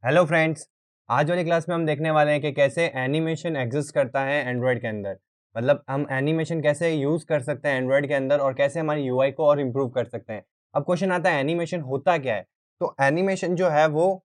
Hello friends. आज वाली class में हम देखने वाले हैं कि कैसे एनिमेशन एग्जिस्ट करता है एंड्रॉयड के अंदर। मतलब हम एनिमेशन कैसे यूज़ कर सकते हैं एंड्रॉयड के अंदर और कैसे हमारी यूआई को और इम्प्रूव कर सकते हैं। अब क्वेश्चन आता है एनिमेशन होता क्या है। तो एनिमेशन जो है वो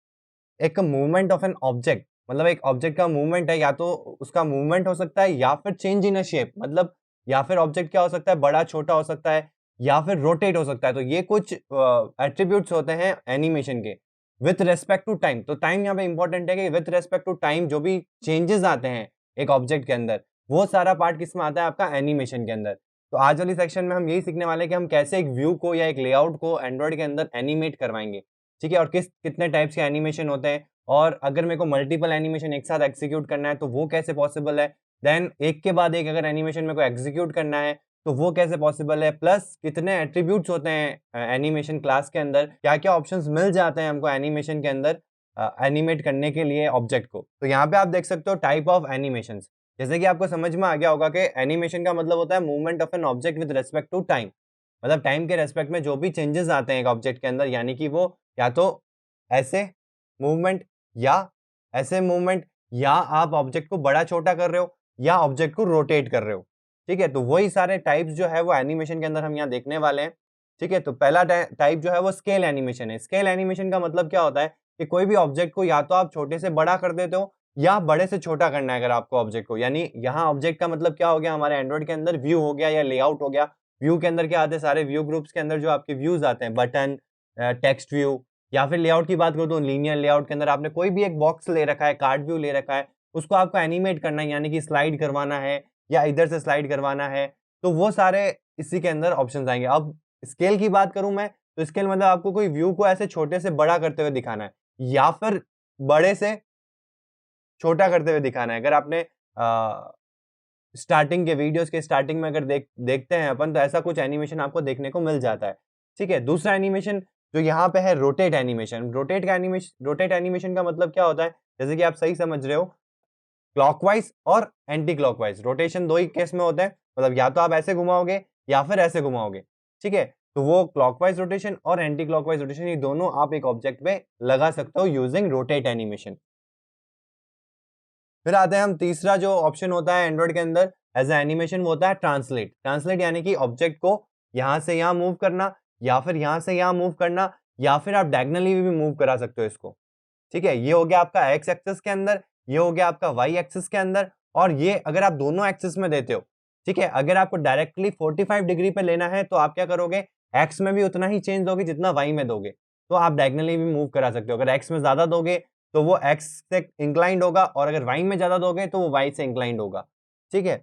एक मूवमेंट ऑफ एन ऑब्जेक्ट, मतलब एक ऑब्जेक्ट का मूवमेंट है, या तो उसका मूवमेंट हो सकता है या फिर चेंज इन अ शेप, मतलब या फिर ऑब्जेक्ट क्या हो सकता है, बड़ा छोटा हो सकता है या फिर रोटेट हो सकता है। तो ये कुछ एट्रीब्यूट्स होते हैं एनिमेशन के विथ रेस्पेक्ट टू टाइम। तो टाइम यहाँ पे इंपॉर्टेंट है कि विथ रेस्पेक्ट टू टाइम जो भी चेंजेस आते हैं एक ऑब्जेक्ट के अंदर, वो सारा पार्ट किस में आता है, आपका एनिमेशन के अंदर। तो आज वाली सेक्शन में हम यही सीखने वाले हैं कि हम कैसे एक व्यू को या एक लेआउट को एंड्रॉइड के अंदर एनिमेट करवाएंगे। ठीक है, और कितने टाइप्स के एनिमेशन होते हैं, और अगर मेरे को मल्टीपल एनिमेशन एक साथ एग्जीक्यूट करना है तो वो कैसे पॉसिबल है। देन एक के बाद एक अगर एनिमेशन मेरे को एग्जीक्यूट करना है तो वो कैसे पॉसिबल है, प्लस कितने एट्रीब्यूट्स होते हैं एनिमेशन क्लास के अंदर, क्या क्या ऑप्शंस मिल जाते हैं हमको एनिमेशन के अंदर एनिमेट करने के लिए ऑब्जेक्ट को। तो यहाँ पे आप देख सकते हो टाइप ऑफ एनिमेशंस। जैसे कि आपको समझ में आ गया होगा कि एनिमेशन का मतलब होता है movement of an object with respect to time. मतलब टाइम के रेस्पेक्ट में जो भी चेंजेस आते हैं एक ऑब्जेक्ट के अंदर, यानी कि वो या तो ऐसे मूवमेंट या ऐसे मूवमेंट, या आप ऑब्जेक्ट को बड़ा छोटा कर रहे हो या ऑब्जेक्ट को रोटेट कर रहे हो। ठीक है, तो वही सारे टाइप्स जो है वो एनिमेशन के अंदर हम यहाँ देखने वाले हैं। ठीक है, तो पहला टाइप जो है वो स्केल एनिमेशन है। स्केल एनिमेशन का मतलब क्या होता है कि कोई भी ऑब्जेक्ट को या तो आप छोटे से बड़ा कर देते हो या बड़े से छोटा करना है अगर आपको ऑब्जेक्ट को। यानी यहाँ ऑब्जेक्ट का मतलब क्या हो गया, हमारे एंड्रॉइड के अंदर व्यू हो गया या लेआउट हो गया। व्यू के अंदर क्या आते हैं, सारे व्यू ग्रुप्स के अंदर जो आपके व्यूज आते हैं, बटन, टेक्स्ट व्यू, या फिर लेआउट की बात करूँ तो लीनियर लेआउट के अंदर आपने कोई भी एक बॉक्स ले रखा है, कार्ड व्यू ले रखा है, उसको आपको एनिमेट करना है, यानी कि स्लाइड करवाना है या इधर से स्लाइड करवाना है, तो वो सारे इसी के अंदर ऑप्शंस आएंगे। अब स्केल की बात करूं मैं, तो स्केल मतलब आपको कोई व्यू को ऐसे छोटे से बड़ा करते हुए दिखाना है या फिर बड़े से छोटा करते हुए दिखाना है। अगर आपने स्टार्टिंग के वीडियोस के स्टार्टिंग में अगर देखते हैं अपन, तो ऐसा कुछ एनिमेशन आपको देखने को मिल जाता है। ठीक है, दूसरा एनिमेशन जो यहाँ पे है रोटेट एनिमेशन। रोटेट एनिमेशन का मतलब क्या होता है, जैसे कि आप सही समझ रहे हो, क्लॉकवाइज और एंटी क्लॉकवाइज रोटेशन दो ही केस में होते हैं। मतलब या तो आप ऐसे घुमाओगे या फिर ऐसे घुमाओगे। ठीक है, तो वो क्लॉकवाइज रोटेशन और एंटी क्लॉकवाइज रोटेशन, ये दोनों आप एक ऑब्जेक्ट पे लगा सकते हो यूजिंग रोटेट एनिमेशन। फिर आते हैं हम तीसरा जो ऑप्शन होता है एंड्रॉइड के अंदर एज ए एनिमेशन, वो होता है ट्रांसलेट। ट्रांसलेट यानी कि ऑब्जेक्ट को यहाँ से यहाँ मूव करना या फिर यहाँ से यहाँ मूव करना, या फिर आप डायगनली भी मूव करा सकते हो इसको। ठीक है, ये हो गया आपका एक्स एक्सिस के अंदर, ये हो गया आपका वाई एक्सिस के अंदर, और ये अगर आप दोनों एक्सिस में देते हो। ठीक है, अगर आपको डायरेक्टली 45 डिग्री पे लेना है तो आप क्या करोगे, एक्स में भी उतना ही चेंज दोगे जितना वाई में दोगे। तो आप डायगनली भी मूव करा सकते हो। अगर एक्स में ज्यादा दोगे तो वो एक्स से इंक्लाइंड होगा, और अगर वाई में ज्यादा दोगे तो वो वाई से इंक्लाइंड होगा। ठीक है,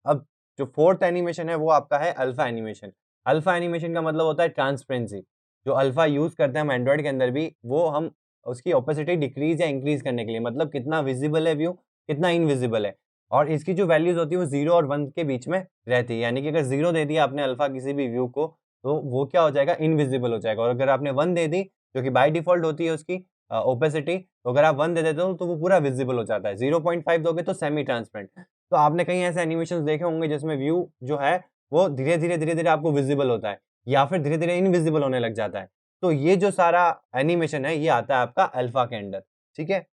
अब जो फोर्थ एनिमेशन है वो आपका है अल्फा एनिमेशन। अल्फा एनिमेशन का मतलब होता है ट्रांसपेरेंसी। जो अल्फा यूज करते हैं हम एंड्रॉइड के अंदर भी, वो हम उसकी ओपेसिटी डिक्रीज या इंक्रीज करने के लिए, मतलब कितना विजिबल है व्यू, कितना इनविजिबल है। और इसकी जो वैल्यूज होती है वो 0 और 1 के बीच में रहती है। यानी कि अगर 0 दे दिया आपने अल्फा किसी भी व्यू को, तो वो क्या हो जाएगा, इनविजिबल हो जाएगा। और अगर आपने 1 दे दी, जो कि बाय डिफॉल्ट होती है उसकी ओपेसिटी, तो अगर आप 1 दे देते हो तो वो पूरा विजिबल हो जाता है। 0.5 दोगे तो सेमी ट्रांसपेरेंट। तो आपने कहीं ऐसे एनिमेशंस देखे होंगे जिसमें व्यू जो है वो धीरे-धीरे आपको विजिबल होता है या फिर धीरे-धीरे इनविजिबल होने लग जाता है। तो ये जो सारा एनिमेशन है ये आता है आपका अल्फा के अंडर। ठीक है?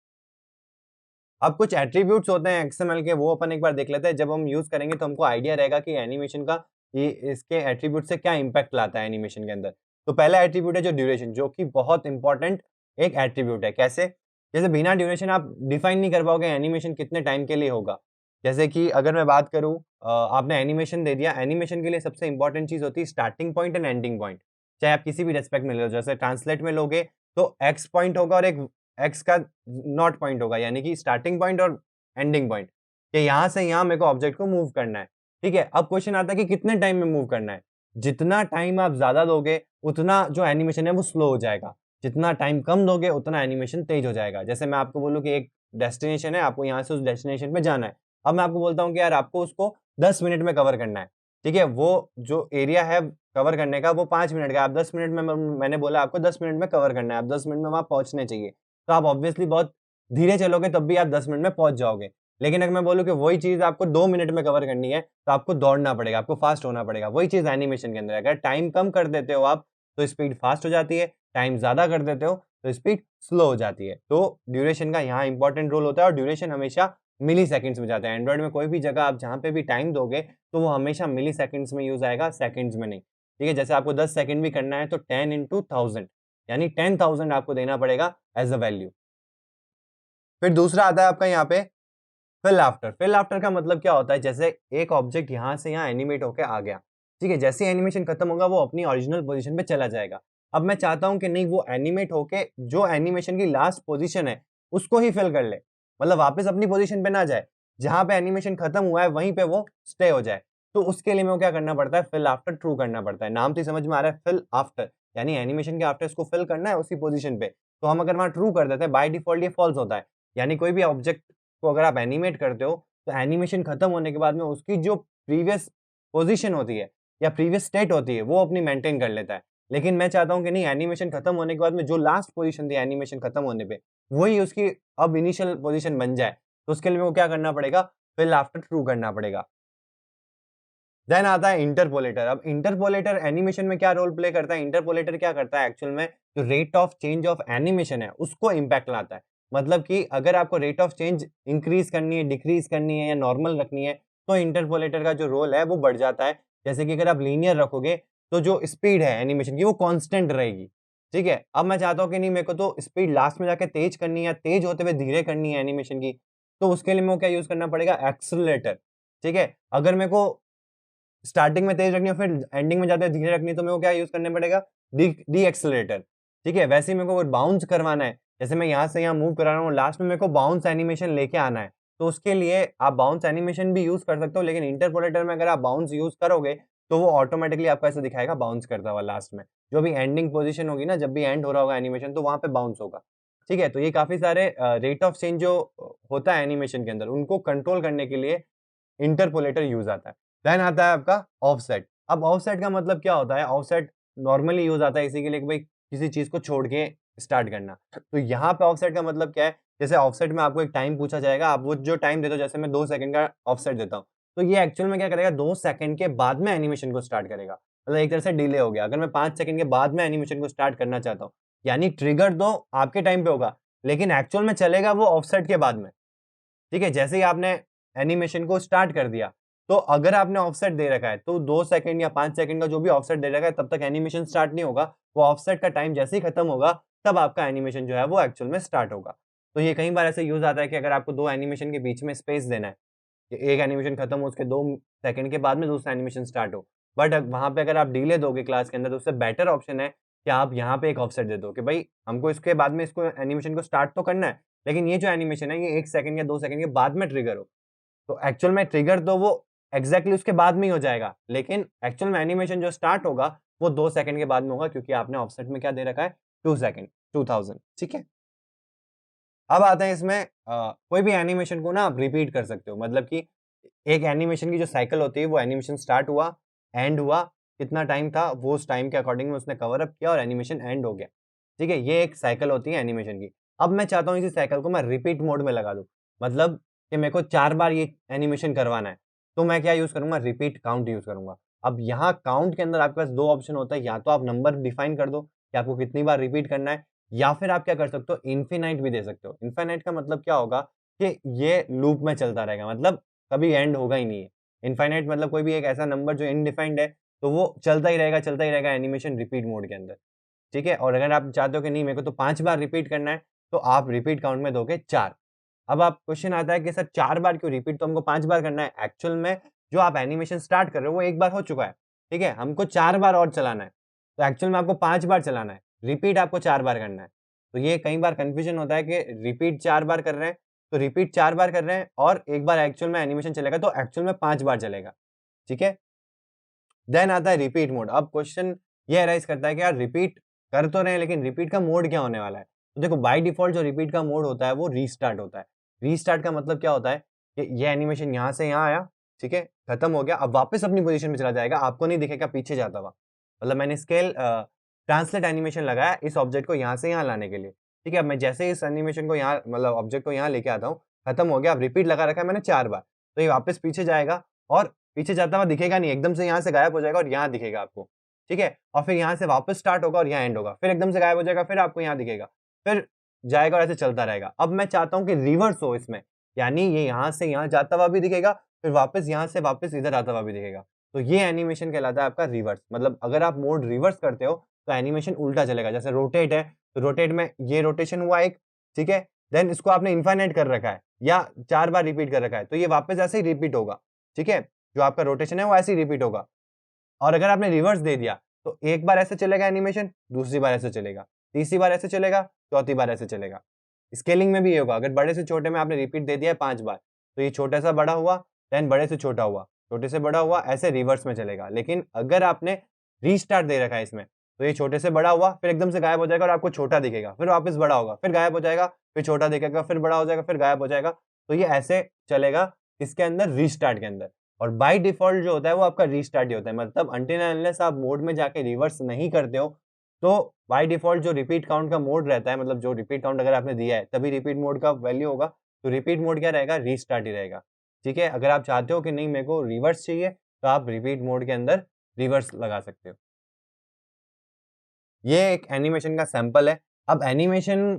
अब कुछ एट्रीब्यूट्स होते हैं एक्सएमएल के, वो अपन एक बार देख लेते हैं। जब हम यूज़ करेंगे तो हमको आइडिया रहेगा कि एनिमेशन का ये इसके एट्रीब्यूट से क्या इम्पैक्ट लाता है एनिमेशन के अंदर। तो पहला एट्रीब्यूट है जो ड्यूरेशन, जो कि बहुत इंपॉर्टेंट एक एट्रीब्यूट है। कैसे? जैसे बिना ड्यूरेशन आप डिफाइन नहीं कर पाओगे एनिमेशन कितने टाइम के लिए होगा। जैसे कि अगर मैं बात करूँ, आपने एनिमेशन दे दिया, एनिमेशन के लिए सबसे इंपॉर्टेंट चीज़ होती है starting point and ending point. चाहे आप किसी भी रेस्पेक्ट में ले लो, जैसे ट्रांसलेट में लोगे तो एक्स पॉइंट होगा और एक एक्स का नॉट पॉइंट होगा, यानी कि स्टार्टिंग पॉइंट और एंडिंग पॉइंट, कि यहाँ से यहाँ मेरे को ऑब्जेक्ट को मूव करना है। ठीक है, अब क्वेश्चन आता है कि कितने टाइम में मूव करना है। जितना टाइम आप ज़्यादा दोगे, उतना जो एनिमेशन है वो स्लो हो जाएगा। जितना टाइम कम दोगे, उतना एनिमेशन तेज हो जाएगा। जैसे मैं आपको बोलूँ कि एक डेस्टिनेशन है, आपको यहाँ से उस डेस्टिनेशन पे जाना है। अब मैं आपको बोलता हूँ कि यार आपको उसको 10 मिनट में कवर करना है। ठीक है, वो जो एरिया है कवर करने का वो 5 मिनट का, आप 10 मिनट में, मैंने बोला आपको 10 मिनट में कवर करना है, आप 10 मिनट में वहाँ पहुँचने चाहिए। तो आप ऑब्वियसली बहुत धीरे चलोगे तब भी आप 10 मिनट में पहुँच जाओगे। लेकिन अगर मैं बोलूँ कि वही चीज़ आपको 2 मिनट में कवर करनी है, तो आपको दौड़ना पड़ेगा, आपको फास्ट होना पड़ेगा। वही चीज़ एनिमेशन के अंदर है। अगर टाइम कम कर देते हो आप, तो स्पीड फास्ट हो जाती है, टाइम ज़्यादा कर देते हो तो स्पीड स्लो हो जाती है। तो ड्यूरेशन का यहाँ इंपॉर्टेंट रोल होता है और ड्यूरेशन हमेशा मिली सेकेंड्स में जाता है। एंड्रॉइड में कोई भी जगह आप जहाँ पे भी टाइम दोगे तो वो हमेशा मिली सेकेंड्स में यूज आएगा, सेकेंड्स में नहीं। ठीक है, जैसे आपको 10 सेकंड भी करना है तो 10 इंटू 1000 यानी 10,000 आपको देना पड़ेगा एज अ वैल्यू। फिर दूसरा आता है आपका यहाँ पे फिल आफ्टर। फिल आफ्टर का मतलब क्या होता है, जैसे एक ऑब्जेक्ट यहाँ से यहाँ एनिमेट होकर आ गया, ठीक है, जैसे एनिमेशन खत्म होगा वो अपनी ओरिजिनल पोजीशन पे चला जाएगा। अब मैं चाहता हूँ कि नहीं, वो एनिमेट होके जो एनिमेशन की लास्ट पोजीशन है उसको ही फिल कर ले, मतलब वापस अपनी पोजीशन पे ना जाए, जहां पे एनिमेशन खत्म हुआ है वहीं पे वो स्टे हो जाए। तो उसके लिए मेरे को क्या करना पड़ता है, फिल आफ्टर ट्रू करना पड़ता है। नाम से समझ में आ रहा है, फिल आफ्टर यानी एनिमेशन के आफ्टर इसको फिल करना है उसी पोजीशन पे। तो हम अगर वहां ट्रू कर देते हैं, बाय डिफॉल्ट ये फॉल्स होता है। यानी कोई भी ऑब्जेक्ट को अगर आप एनिमेट करते हो तो एनिमेशन खत्म होने के बाद में उसकी जो प्रीवियस पोजीशन होती है या प्रीवियस स्टेट होती है वो अपनी मेंटेन कर लेता है। लेकिन मैं चाहता हूं कि नहीं, एनिमेशन खत्म होने के बाद में जो लास्ट पोजीशन थी एनिमेशन खत्म होने पे वही उसकी अब इनिशियल पोजीशन बन जाए। तो उसके लिए मेरे को क्या करना पड़ेगा, फिल आफ्टर ट्रू करना पड़ेगा। देन आता है इंटरपोलेटर। अब इंटरपोलेटर एनिमेशन में क्या रोल प्ले करता है, इंटरपोलेटर क्या करता है एक्चुअल में, जो rate of change of animation है उसको इम्पैक्ट लाता है। मतलब कि अगर आपको रेट ऑफ चेंज इंक्रीज करनी है, डिक्रीज करनी है या नॉर्मल रखनी है तो इंटरपोलेटर का जो रोल है वो बढ़ जाता है। जैसे कि अगर आप लीनियर रखोगे तो जो स्पीड है एनिमेशन की वो कांस्टेंट रहेगी। ठीक है, अब मैं चाहता हूँ कि नहीं, मेरे को तो स्पीड लास्ट में जाके तेज करनी है या तेज होते हुए धीरे करनी है एनिमेशन की, तो उसके लिए मेरे को क्या यूज करना पड़ेगा, एक्सेलरेटर। ठीक है, अगर मेरे को स्टार्टिंग में तेज रखनी है फिर एंडिंग में जाते धीरे रखनी है तो मेरे को क्या यूज करने पड़ेगा, डी एक्सेलरेटर। ठीक है, वैसे ही मेरे को बाउंस करवाना है, जैसे मैं यहाँ से यहाँ मूव करा रहा हूँ, लास्ट में मेरे को बाउंस एनिमेशन लेके आना है, तो उसके लिए आप बाउंस एनिमेशन भी यूज कर सकते हो। लेकिन इंटरपोलेटर में अगर आप बाउंस यूज करोगे तो वो ऑटोमेटिकली आपको ऐसे दिखाएगा बाउंस करता हुआ लास्ट में। जो भी एंडिंग पोजीशन होगी ना, जब भी एंड हो रहा होगा एनिमेशन तो वहां पे बाउंस होगा। ठीक है, तो ये काफी सारे रेट ऑफ चेंज जो होता है एनिमेशन के अंदर उनको कंट्रोल करने के लिए इंटरपोलेटर यूज आता है। देन आता है आपका ऑफसेट। अब ऑफसेट का मतलब क्या होता है, ऑफसेट नॉर्मली यूज आता है इसी के लिए कि भाई किसी चीज को छोड़ के स्टार्ट करना। तो यहाँ पे ऑफसेट का मतलब क्या है, जैसे ऑफसेट में आपको एक टाइम पूछा जाएगा, आप वो जो टाइम देते हो, जैसे मैं 2 सेकंड का ऑफसेट देता हूँ, तो ये एक्चुअल में क्या करेगा, 2 सेकंड के बाद में एनिमेशन को स्टार्ट करेगा। मतलब एक तरह से डिले हो गया। अगर मैं 5 सेकंड के बाद में एनिमेशन को स्टार्ट करना चाहता हूँ, यानी ट्रिगर तो आपके टाइम पे होगा लेकिन एक्चुअल में चलेगा वो ऑफसेट के बाद में। ठीक है, जैसे ही आपने एनिमेशन को स्टार्ट कर दिया, तो अगर आपने ऑफसेट दे रखा है तो 2 सेकंड या 5 सेकंड का जो भी ऑफसेट दे रखा है तब तक एनिमेशन स्टार्ट नहीं होगा। वो ऑफसेट का टाइम जैसे ही खत्म होगा तब आपका एनिमेशन जो है वो एक्चुअल में स्टार्ट होगा। तो ये कई बार ऐसे यूज आता है कि अगर आपको 2 एनिमेशन के बीच में स्पेस देना है, कि एक एनिमेशन खत्म हो उसके 2 सेकंड के बाद में दूसरा एनिमेशन स्टार्ट हो, बट वहाँ पे अगर आप डिले दोगे क्लास के अंदर तो उससे बेटर ऑप्शन है कि आप यहाँ पे एक ऑफसेट दे दो कि भाई हमको इसके बाद में इसको एनिमेशन को स्टार्ट तो करना है, लेकिन ये जो एनिमेशन है ये 1 सेकंड या 2 सेकंड के बाद में ट्रिगर हो। तो एक्चुअल में ट्रिगर तो वो एग्जैक्टली उसके बाद में ही हो जाएगा, लेकिन एक्चुअल में एनिमेशन जो स्टार्ट होगा वो 2 सेकंड के बाद में होगा क्योंकि आपने ऑफसेट में क्या दे रखा है, 2 सेकंड, 2000। ठीक है, अब आते हैं इसमें कोई भी एनिमेशन को ना आप रिपीट कर सकते हो। मतलब कि एक एनिमेशन की जो साइकिल होती है, वो एनिमेशन स्टार्ट हुआ, एंड हुआ, कितना टाइम था वो उस टाइम के अकॉर्डिंग में उसने कवर अप किया और एनिमेशन एंड हो गया। ठीक है, ये एक साइकिल होती है एनिमेशन की। अब मैं चाहता हूँ इसी साइकिल को मैं रिपीट मोड में लगा दूँ। मतलब कि मेरे को 4 बार ये एनिमेशन करवाना है, तो मैं क्या यूज़ करूँगा, रिपीट काउंट यूज़ करूँगा। अब यहाँ काउंट के अंदर आपके पास 2 ऑप्शन होता है, या तो आप नंबर डिफाइन कर दो कि आपको कितनी बार रिपीट करना है, या फिर आप क्या कर सकते हो, इन्फिनाइट भी दे सकते हो। इन्फिनाइट का मतलब क्या होगा कि ये लूप में चलता रहेगा, मतलब कभी एंड होगा ही नहीं है। इनफाइनाइट मतलब कोई भी एक ऐसा नंबर जो इनडिफाइंड है, तो वो चलता ही रहेगा एनिमेशन रिपीट मोड के अंदर। ठीक है, और अगर आप चाहते हो कि नहीं मेरे को तो 5 बार रिपीट करना है, तो आप रिपीट काउंट में दोगे 4। अब आप क्वेश्चन आता है कि सर 4 बार क्यों रिपीट, तो हमको 5 बार करना है। एक्चुअल में जो आप एनिमेशन स्टार्ट कर रहे हो वो 1 बार हो चुका है। ठीक है, हमको 4 बार और चलाना है, तो एक्चुअल में आपको 5 बार चलाना है, रिपीट आपको 4 बार करना है। तो ये कई बार कन्फ्यूजन होता है कि रिपीट 4 बार कर रहे हैं, तो रिपीट 4 बार कर रहे हैं और 1 बार एक्चुअल में एनिमेशन चलेगा, तो एक्चुअल में 5 बार चलेगा। ठीक है? देन आता है रिपीट मोड। अब क्वेश्चन ये अराइज़ करता है कि यार रिपीट कर तो रहे हैं लेकिन रिपीट का मोड क्या होने वाला है? तो देखो बाय डिफ़ॉल्ट जो रिपीट का मोड होता है वो रीस्टार्ट होता है। रीस्टार्ट का मतलब क्या होता है कि ये एनिमेशन यहाँ से यहाँ आया, ठीक है? खत्म हो गया, अब वापस अपनी पोज़ीशन पे चला जाएगा, आपको नहीं दिखेगा पीछे जाता हुआ। मतलब मैंने स्केल ट्रांसलेट एनिमेशन लगाया इस ऑब्जेक्ट को यहाँ से यहाँ लाने के लिए। ठीक है? अब मैं जैसे ही इस एनिमेशन को यहाँ मतलब ऑब्जेक्ट को यहाँ लेके आता हूँ, खत्म हो गया, अब रिपीट लगा रखा है मैंने 4 बार, तो ये वापस पीछे जाएगा और पीछे जाता हुआ दिखेगा नहीं, एकदम से यहाँ से गायब हो जाएगा और यहाँ दिखेगा आपको, ठीक है? और फिर यहाँ से वापस स्टार्ट होगा और यहाँ एंड होगा, फिर एकदम से गायब हो जाएगा, फिर आपको यहाँ दिखेगा। फिर जाएगा और ऐसे चलता रहेगा। अब मैं चाहता हूँ कि रिवर्स हो इसमें, यानी ये यहाँ से यहाँ जाता हुआ भी दिखेगा, फिर वापस यहाँ से वापस इधर आता हुआ भी दिखेगा। तो ये एनिमेशन कहलाता है आपका रिवर्स। मतलब अगर आप मोड रिवर्स करते हो तो एनिमेशन उल्टा चलेगा। जैसे रोटेट है तो रोटेट में ये रोटेशन हुआ एक, ठीक है, देन इसको आपने इनफाइनाइट कर रखा है या 4 बार रिपीट कर रखा है, तो ये वापस ऐसे ही रिपीट होगा, ठीक है। जो आपका रोटेशन है वो ऐसे ही रिपीट होगा। और अगर आपने रिवर्स दे दिया तो एक बार ऐसे चलेगा एनिमेशन, दूसरी बार ऐसे चलेगा, तीसरी बार ऐसे चलेगा, चौथी बार ऐसे चलेगा। स्केलिंग में भी ये होगा, अगर बड़े से छोटे में आपने रिपीट दे दिया है 5 बार, तो ये छोटा सा बड़ा हुआ, देन बड़े से छोटा हुआ, छोटे से बड़ा हुआ, ऐसे रिवर्स में चलेगा। लेकिन अगर आपने रीस्टार्ट दे रखा है इसमें, तो ये छोटे से बड़ा हुआ, फिर एकदम से गायब हो जाएगा और आपको छोटा दिखेगा, फिर वापस बड़ा होगा, फिर गायब हो जाएगा, फिर छोटा दिखेगा, फिर बड़ा हो जाएगा, फिर गायब हो जाएगा। तो ये ऐसे चलेगा इसके अंदर, रीस्टार्ट के अंदर। और बाय डिफ़ॉल्ट जो होता है वो आपका रीस्टार्ट ही होता है। मतलब अनटिल एंड अनलेस आप मोड में जाके रिवर्स नहीं करते हो, तो बाय डिफ़ॉल्ट जो रिपीट काउंट का मोड रहता है, मतलब जो रिपीट काउंट अगर आपने दिया है, तभी रिपीट मोड का वैल्यू होगा। तो रिपीट मोड क्या रहेगा? रीस्टार्ट ही रहेगा, ठीक है? अगर आप चाहते हो कि नहीं मेरे को रिवर्स चाहिए, तो आप रिपीट मोड के अंदर रिवर्स लगा सकते हो। ये एक एनिमेशन का सैंपल है। अब एनिमेशन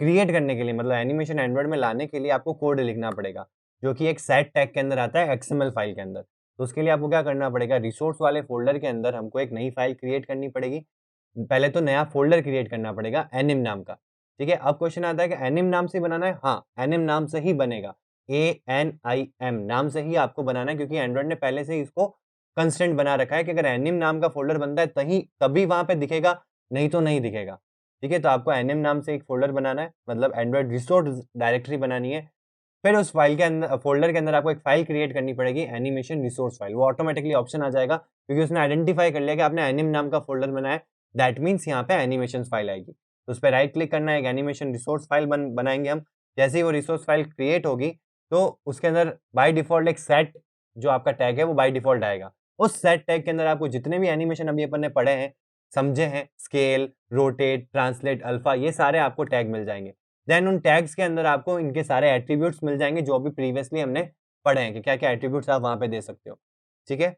क्रिएट करने के लिए, मतलब एनिमेशन एंड्रॉइड में लाने के लिए आपको कोड लिखना पड़ेगा, जो कि एक सेट टैग के अंदर आता है एक्सएमएल फाइल के अंदर। तो उसके लिए आपको क्या करना पड़ेगा, रिसोर्स वाले फ़ोल्डर के अंदर हमको एक नई फाइल क्रिएट करनी पड़ेगी। पहले तो नया फ़ोल्डर क्रिएट करना पड़ेगा एनिम नाम का, ठीक है? अब क्वेश्चन आता है कि एनिम नाम से ही बनाना है? हाँ, एनिम नाम से ही बनेगा। ANIM नाम से ही आपको बनाना है, क्योंकि एंड्रॉइड ने पहले से ही इसको कंस्ट्रेंट बना रखा है कि अगर एनिम नाम का फ़ोल्डर बनता है तभी वहाँ पे दिखेगा, नहीं तो नहीं दिखेगा। ठीक है? तो आपको एनिम नाम से एक फ़ोल्डर बनाना है, मतलब एंड्रॉइड रिसोर्स डायरेक्टरी बनानी है। फिर उस फ़ाइल के अंदर, फ़ोल्डर के अंदर आपको एक फ़ाइल क्रिएट करनी पड़ेगी, एनिमेशन रिसोर्स फ़ाइल। वो ऑटोमैटिकली ऑप्शन आ जाएगा, क्योंकि उसने आइडेंटिफ़ाई कर लिया कि आपने एनिम नाम का फ़ोल्डर बनाया है, दैट मीन्स यहाँ पे एनिमेशंस फ़ाइल आएगी। तो उस पे राइट क्लिक करना है, एक एनिमेशन रिसोर्स फ़ाइल बनाएँगे हम। जैसे ही वो रिसोर्स फ़ाइल क्रिएट होगी, तो उसके अंदर बाय डिफ़ॉल्ट एक सेट जो आपका टैग है, वो बाय डिफ़ॉल्ट आएगा। उस सेट टैग के अंदर आपको जितने भी एनिमेशन अभी अपन ने पढ़े हैं, समझे हैं, स्केल, रोटेट, ट्रांसलेट, अल्फा, ये सारे आपको टैग मिल जाएँगे। देन उन टैग्स के अंदर आपको इनके सारे एट्रीब्यूट्स मिल जाएँगे, जो अभी प्रीवियसली हमने पढ़े हैं कि क्या-क्या एट्रीब्यूट्स आप वहाँ पे दे सकते हो। ठीक है?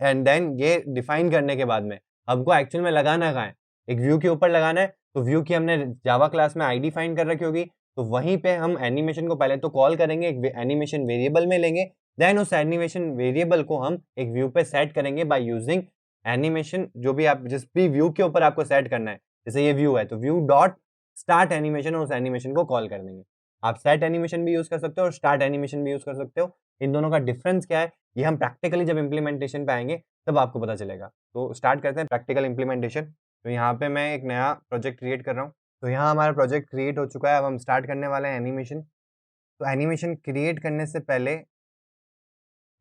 एंड देन ये डिफाइन करने के बाद में हमको एक्चुअल में लगाना कहाँ है? एक व्यू के ऊपर लगाना है, तो व्यू की हमने जावा क्लास में आईडी फाइंड कर रखी होगी, तो वहीं पे हम एनिमेशन को पहले तो कॉल करेंगे, एक एनिमेशन वेरिएबल में लेंगे, देन उस एनिमेशन वेरिएबल को हम एक व्यू पे सेट करेंगे बाय यूजिंग एनिमेशन, जो भी आप जिस भी व्यू के ऊपर आपको सेट करना है। जैसे ये व्यू है, तो व्यू डॉट स्टार्ट एनिमेशन, और उस एनिमेशन को कॉल कर देंगे। आप सेट एनिमेशन भी यूज़ कर सकते हो और स्टार्ट एनिमेशन भी यूज़ कर सकते हो। इन दोनों का डिफरेंस क्या है, ये हम प्रैक्टिकली जब इम्प्लीमेंटेशन पे आएँगे तब आपको पता चलेगा। तो स्टार्ट करते हैं प्रैक्टिकल इम्प्लीमेंटेशन। तो यहाँ पे मैं एक नया प्रोजेक्ट क्रिएट कर रहा हूँ। तो यहाँ हमारा प्रोजेक्ट क्रिएट हो चुका है, अब हम स्टार्ट करने वाले हैं एनिमेशन। तो एनिमेशन क्रिएट करने से पहले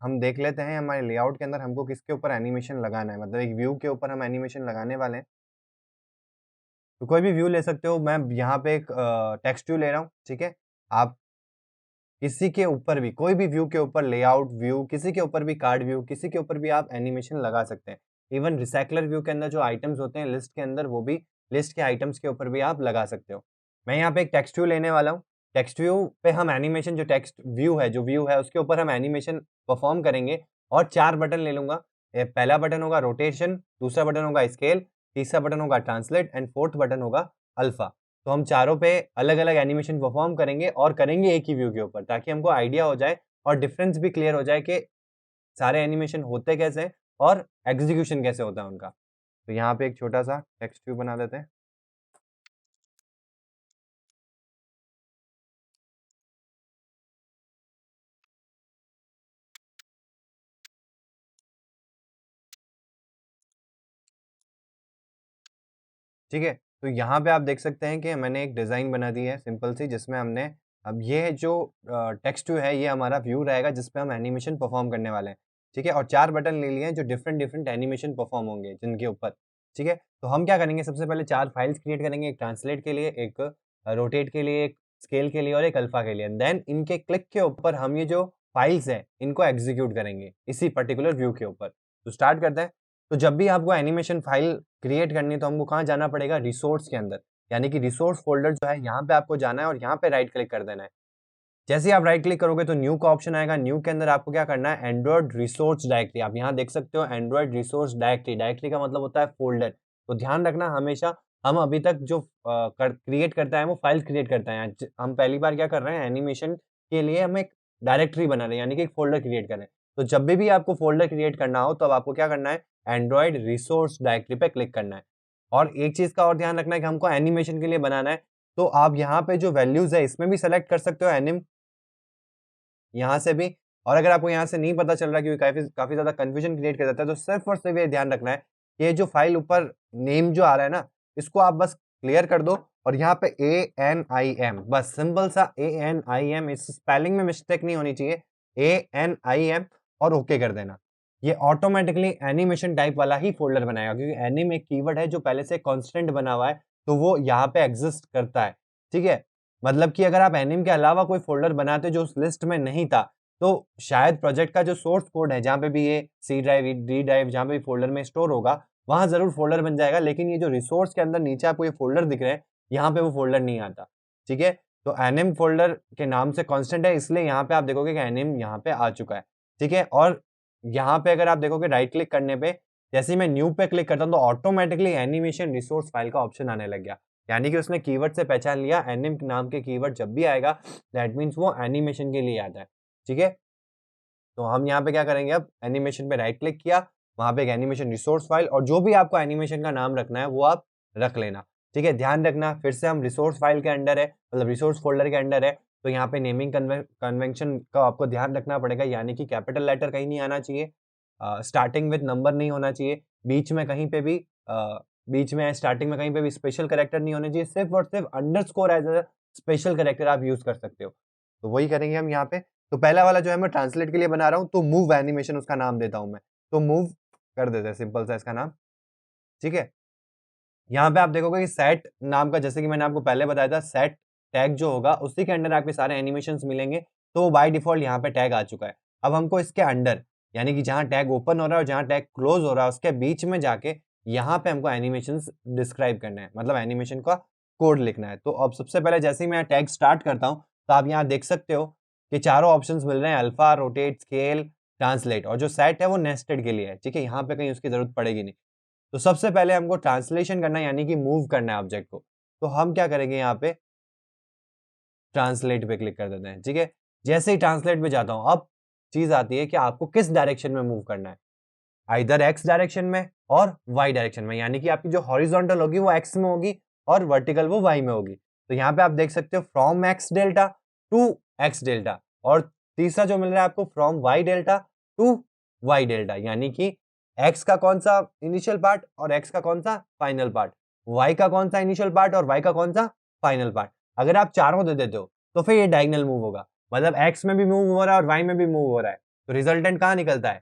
हम देख लेते हैं हमारे लेआउट के अंदर हमको किसके ऊपर एनिमेशन लगाना है, मतलब एक व्यू के ऊपर हम एनिमेशन लगाने वाले हैं। तो कोई भी व्यू ले सकते हो, मैं यहाँ पे एक टेक्स्ट व्यू ले रहा हूँ, ठीक है? आप किसी के ऊपर भी, कोई भी व्यू के ऊपर, लेआउट व्यू, किसी के ऊपर भी, कार्ड व्यू, किसी के ऊपर भी आप एनिमेशन लगा सकते हैं। इवन रिसाइक्लर व्यू के अंदर जो आइटम्स होते हैं लिस्ट के अंदर, वो भी लिस्ट के आइटम्स के ऊपर भी आप लगा सकते हो। मैं यहाँ पे एक टेक्स्ट व्यू लेने वाला हूँ। टेक्स्ट व्यू पे हम एनिमेशन, जो टेक्स्ट व्यू है, जो व्यू है, उसके ऊपर हम एनिमेशन परफॉर्म करेंगे और 4 बटन ले लूँगा। पहला बटन होगा रोटेशन, दूसरा बटन होगा स्केल, तीसरा बटन होगा ट्रांसलेट एंड फोर्थ बटन होगा अल्फा। तो हम चारों पे अलग-अलग एनिमेशन परफॉर्म करेंगे और करेंगे एक ही व्यू के ऊपर, ताकि हमको आइडिया हो जाए और डिफरेंस भी क्लियर हो जाए कि सारे एनिमेशन होते कैसे हैं और एग्ज़ीक्यूशन कैसे होता है उनका। तो यहाँ पे एक छोटा-सा टेक्स्ट व्यू बना देते हैं। ठीक है? तो यहाँ पे आप देख सकते हैं कि मैंने एक डिज़ाइन बना दी है सिंपल सी, जिसमें हमने, अब ये जो टेक्स्ट व्यू है, ये हमारा व्यू रहेगा जिस पे हम एनिमेशन परफॉर्म करने वाले हैं। ठीक है? और 4 बटन ले लिए हैं जो डिफरेंट एनिमेशन परफॉर्म होंगे जिनके ऊपर। ठीक है? तो हम क्या करेंगे, सबसे पहले 4 फाइल्स क्रिएट करेंगे, एक ट्रांसलेट के लिए, एक रोटेट के लिए, एक स्केल के लिए और एक अल्फा के लिए। देन इनके क्लिक के ऊपर हम ये जो फाइल्स हैं, इनको एग्ज़ीक्यूट करेंगे इसी पर्टिकुलर व्यू के ऊपर। तो स्टार्ट करते हैं। तो जब भी आपको एनिमेशन फाइल क्रिएट करनी है, तो हमको कहाँ जाना पड़ेगा, रिसोर्स के अंदर, यानी कि रिसोर्स फ़ोल्डर जो है, यहाँ पे आपको जाना है और यहाँ पे राइट क्लिक कर देना है। जैसे ही आप राइट क्लिक करोगे तो न्यू का ऑप्शन आएगा। न्यू के अंदर आपको क्या करना है, एंड्रॉइड रिसोर्स डायरेक्टरी, आप यहाँ देख सकते हो एंड्रॉइड रिसोर्स डायरेक्टरी। डायरेक्टरी का मतलब होता है फ़ोल्डर। तो ध्यान रखना हमेशा हम अभी तक जो क्रिएट करता है वो फाइल क्रिएट करता है। हम पहली बार क्या कर रहे हैं, एनिमेशन के लिए हम एक डायरेक्टरी बना रहे हैं, यानी कि एक फ़ोल्डर क्रिएट कर रहे हैं। तो जब भी आपको फ़ोल्डर क्रिएट करना हो तब आपको क्या करना है, एंड्रॉइड रिसोर्स डायरेक्टरी पे क्लिक करना है। और एक चीज़ का और ध्यान रखना है कि हमको एनिमेशन के लिए बनाना है, तो आप यहाँ पे जो वैल्यूज़ है इसमें भी सेलेक्ट कर सकते हो एनिम, यहाँ से भी। और अगर आपको यहाँ से नहीं पता चल रहा क्योंकि काफ़ी ज़्यादा कन्फ्यूजन क्रिएट कर देता है, तो सिर्फ़ और सिर्फ़ ये ध्यान रखना है कि ये जो फ़ाइल ऊपर नेम जो आ रहा है ना, इसको आप बस क्लियर कर दो और यहाँ पे ANIM, बस सिंपल सा ANIM, इस स्पेलिंग में मिस्टेक नहीं होनी चाहिए, ANIM और ओके कर देना। ये ऑटोमेटिकली एनिमेशन टाइप वाला ही फ़ोल्डर बनाएगा, क्योंकि एनिम एक कीवर्ड है जो पहले से कांस्टेंट बना हुआ है, तो वो यहाँ पे एग्ज़िस्ट करता है, ठीक है? मतलब कि अगर आप एनिम के अलावा कोई फ़ोल्डर बनाते जो उस लिस्ट में नहीं था, तो शायद प्रोजेक्ट का जो सोर्स कोड है, जहाँ पे भी ये सी ड्राइव, डी ड्राइव, जहाँ पे भी फ़ोल्डर में स्टोर होगा, वहाँ ज़रूर फ़ोल्डर बन जाएगा, लेकिन ये जो रिसोर्स के अंदर नीचे आपको ये फ़ोल्डर दिख रहे हैं, यहाँ पे वो फ़ोल्डर नहीं आता, ठीक है? तो एनिम फ़ोल्डर के नाम से कांस्टेंट है, इसलिए यहाँ पे आप देखोगे कि एनिम यहाँ पे आ चुका है, ठीक है? और यहाँ पे अगर आप देखोगे राइट क्लिक करने पे, जैसे ही मैं न्यू पे क्लिक करता हूँ, तो ऑटोमेटिकली एनिमेशन रिसोर्स फाइल का ऑप्शन आने लग गया। यानी कि उसने कीवर्ड से पहचान लिया, एनिम नाम के कीवर्ड जब भी आएगा, दैट मीन्स वो एनिमेशन के लिए आता है, ठीक है? तो हम यहाँ पे क्या करेंगे, अब एनिमेशन पे राइट क्लिक किया, वहाँ पे एक एनिमेशन रिसोर्स फाइल, और जो भी आपको एनिमेशन का नाम रखना है वो आप रख लेना, ठीक है? ध्यान रखना फिर से हम रिसोर्स फाइल के अंडर है, मतलब रिसोर्स फ़ोल्डर के अंडर है, तो यहाँ पे नेमिंग कन्वेंशन का आपको ध्यान रखना पड़ेगा, यानी कि कैपिटल लेटर कहीं नहीं आना चाहिए, स्टार्टिंग विद नंबर नहीं होना चाहिए, बीच में कहीं पे भी बीच में स्टार्टिंग में कहीं पे भी स्पेशल कैरेक्टर नहीं होने चाहिए, सिर्फ़ और सिर्फ़ underscore as a special character आप यूज़ कर सकते हो। तो वही करेंगे हम यहाँ पे। तो पहला वाला जो है मैं ट्रांसलेट के लिए बना रहा हूँ, तो मूव एनिमेशन उसका नाम देता हूँ मैं। तो मूव कर देते हैं सिंपल सा इसका नाम, ठीक है? यहाँ पे आप देखोगे कि सेट नाम का, जैसे कि मैंने आपको पहले बताया था, सेट टैग जो होगा उसी के अंडर आपके सारे एनिमेशंस मिलेंगे, तो बाय डिफ़ॉल्ट यहाँ पे टैग आ चुका है। अब हमको इसके अंडर, यानी कि जहाँ टैग ओपन हो रहा है और जहाँ टैग क्लोज़ हो रहा है उसके बीच में जाके यहाँ पे हमको एनिमेशंस डिस्क्राइब करना है, मतलब एनिमेशन का कोड लिखना है। तो अब सबसे पहले जैसे ही मैं टैग स्टार्ट करता हूँ, तो आप यहाँ देख सकते हो कि चारों ऑप्शंस मिल रहे हैं, अल्फ़ा, रोटेट, स्केल, ट्रांसलेट, और जो सेट है वो नेस्टेड के लिए है, ठीक है? यहाँ पे कहीं उसकी ज़रूरत पड़ेगी नहीं। तो सबसे पहले हमको ट्रांसलेशन करना है, यानी कि मूव करना है ऑब्जेक्ट को। तो हम क्या करेंगे, यहाँ पे ट्रांसलेट पे क्लिक कर देते हैं, ठीक है? जैसे ही ट्रांसलेट पे जाता हूँ, अब चीज़ आती है कि आपको किस डायरेक्शन में मूव करना है। आइदर एक्स डायरेक्शन में और वाई डायरेक्शन में, यानी कि आपकी जो हॉरिजॉन्टल होगी वो एक्स में होगी और वर्टिकल वो वाई में होगी। तो यहाँ पे आप देख सकते हो from X delta to X delta, और तीसरा जो मिल रहा है आपको from Y delta to Y delta, यानी कि एक्स का कौन-सा इनिशियल पार्ट और एक्स का कौन-सा फाइनल पार्ट, वाई का कौन-सा इनिशियल पार्ट और वाई का कौन-सा फाइनल पार्ट। अगर आप चारों दे देते हो, तो फिर ये डायगोनल मूव होगा। मतलब एक्स में भी मूव हो रहा है और वाई में भी मूव हो रहा है। तो रिजल्टेंट कहाँ निकलता है?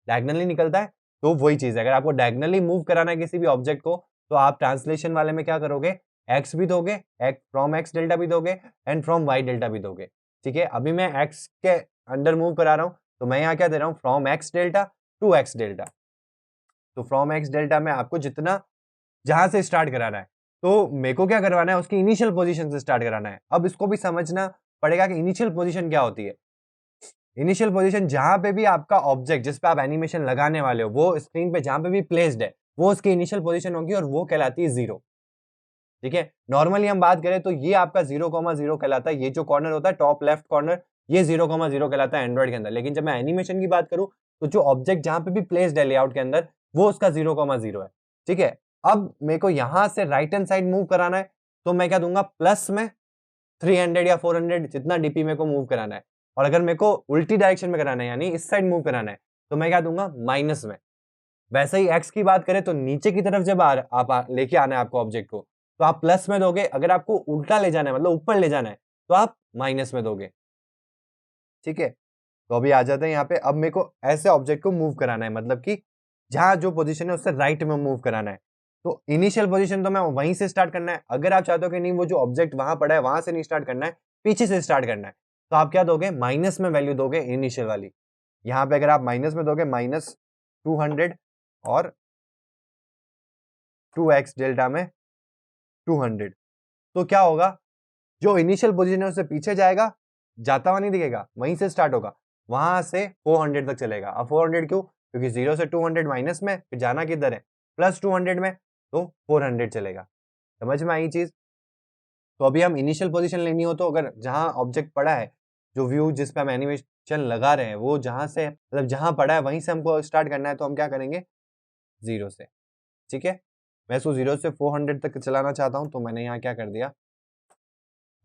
डायगोनली निकलता है। तो वही चीज़ है, अगर आपको डायगोनली मूव कराना है किसी भी ऑब्जेक्ट को, तो आप ट्रांसलेशन वाले में क्या करोगे, एक्स भी दोगे, फ्रॉम एक्स डेल्टा भी दोगे एंड फ्रॉम वाई डेल्टा भी दोगे, ठीक है? अभी मैं एक्स के अंडर मूव करा रहा हूँ, तो मैं यहाँ क्या दे रहा हूँ, from X delta to X delta. तो फ्रॉम एक्स डेल्टा में आपको जितना, जहाँ से स्टार्ट कराना है, तो मेरे को क्या करवाना है, उसकी इनिशियल पोज़ीशन से स्टार्ट कराना है। अब इसको भी समझना पड़ेगा कि इनिशियल पोज़ीशन क्या होती है। इनिशियल पोजीशन जहाँ पे भी आपका ऑब्जेक्ट, जिस पे आप एनिमेशन लगाने वाले हो, वो स्क्रीन पे जहाँ पे भी प्लेस्ड है, वो उसकी इनिशियल पोजीशन होगी और वो कहलाती है 0, ठीक है? नॉर्मली हम बात करें तो ये आपका 0,0 कहलाता है, ये जो कॉर्नर होता है टॉप लेफ्ट कॉर्नर, ये 0,0 कहलाता है एंड्रॉइड के अंदर। लेकिन जब मैं एनिमेशन की बात करूँ, तो जो ऑब्जेक्ट जहाँ पे भी प्लेस्ड है लेआउट के अंदर, वो उसका 0,0 है, ठीक है? अब मेरे को यहाँ से राइट हैंड साइड मूव कराना है, तो मैं क्या दूँगा, प्लस में 300 या 400 जितना डीपी मेरे को मूव कराना है, और अगर मेरे को उल्टी डायरेक्शन में कराना है, यानी इस साइड मूव कराना है, तो मैं क्या दूँगा, माइनस में। वैसे ही एक्स की बात करें तो नीचे की तरफ जब लेके आना है आपको ऑब्जेक्ट को, तो आप प्लस में दोगे, अगर आपको उल्टा ले जाना है मतलब ऊपर ले जाना है, तो आप माइनस में दोगे, ठीक है? तो अभी आ जाते हैं यहाँ पे, अब मेरे को ऐसे ऑब्जेक्ट को मूव कराना है, मतलब कि जहाँ जो पोजीशन है उससे राइट में मूव कराना है। तो इनिशियल पोजीशन तो मैं वहीं से स्टार्ट करना है। अगर आप चाहते हो कि नहीं वो जो ऑब्जेक्ट वहाँ पड़ा है वहाँ से नहीं स्टार्ट करना है, पीछे से स्टार्ट करना है, तो आप क्या दोगे, माइनस में वैल्यू दोगे इनिशियल वाली। यहाँ पे अगर आप माइनस में दोगे -200 और 2x डेल्टा में 200, तो क्या होगा, जो इनिशियल पोजीशन है उससे पीछे जाएगा, जाता हुआ नहीं दिखेगा, वहीं से स्टार्ट होगा, वहाँ से 400 तक चलेगा। अब 400 क्यों? क्योंकि 0 से 200 माइनस में, फिर जाना किधर है? प्लस 200 में, तो 400 चलेगा। समझ में आई चीज? तो अभी हम इनिशियल पोजीशन लेनी हो तो अगर जहां ऑब्जेक्ट पड़ा है, जो व्यू जिस पे हम एनिमेशन लगा रहे हैं, वो जहां से मतलब जहां पड़ा है वहीं से हमको स्टार्ट करना है, तो हम क्या करेंगे, 0 से। ठीक है, मैं इसको 0 से 400 तक चलाना चाहता हूं, तो मैंने यहाँ क्या कर दिया,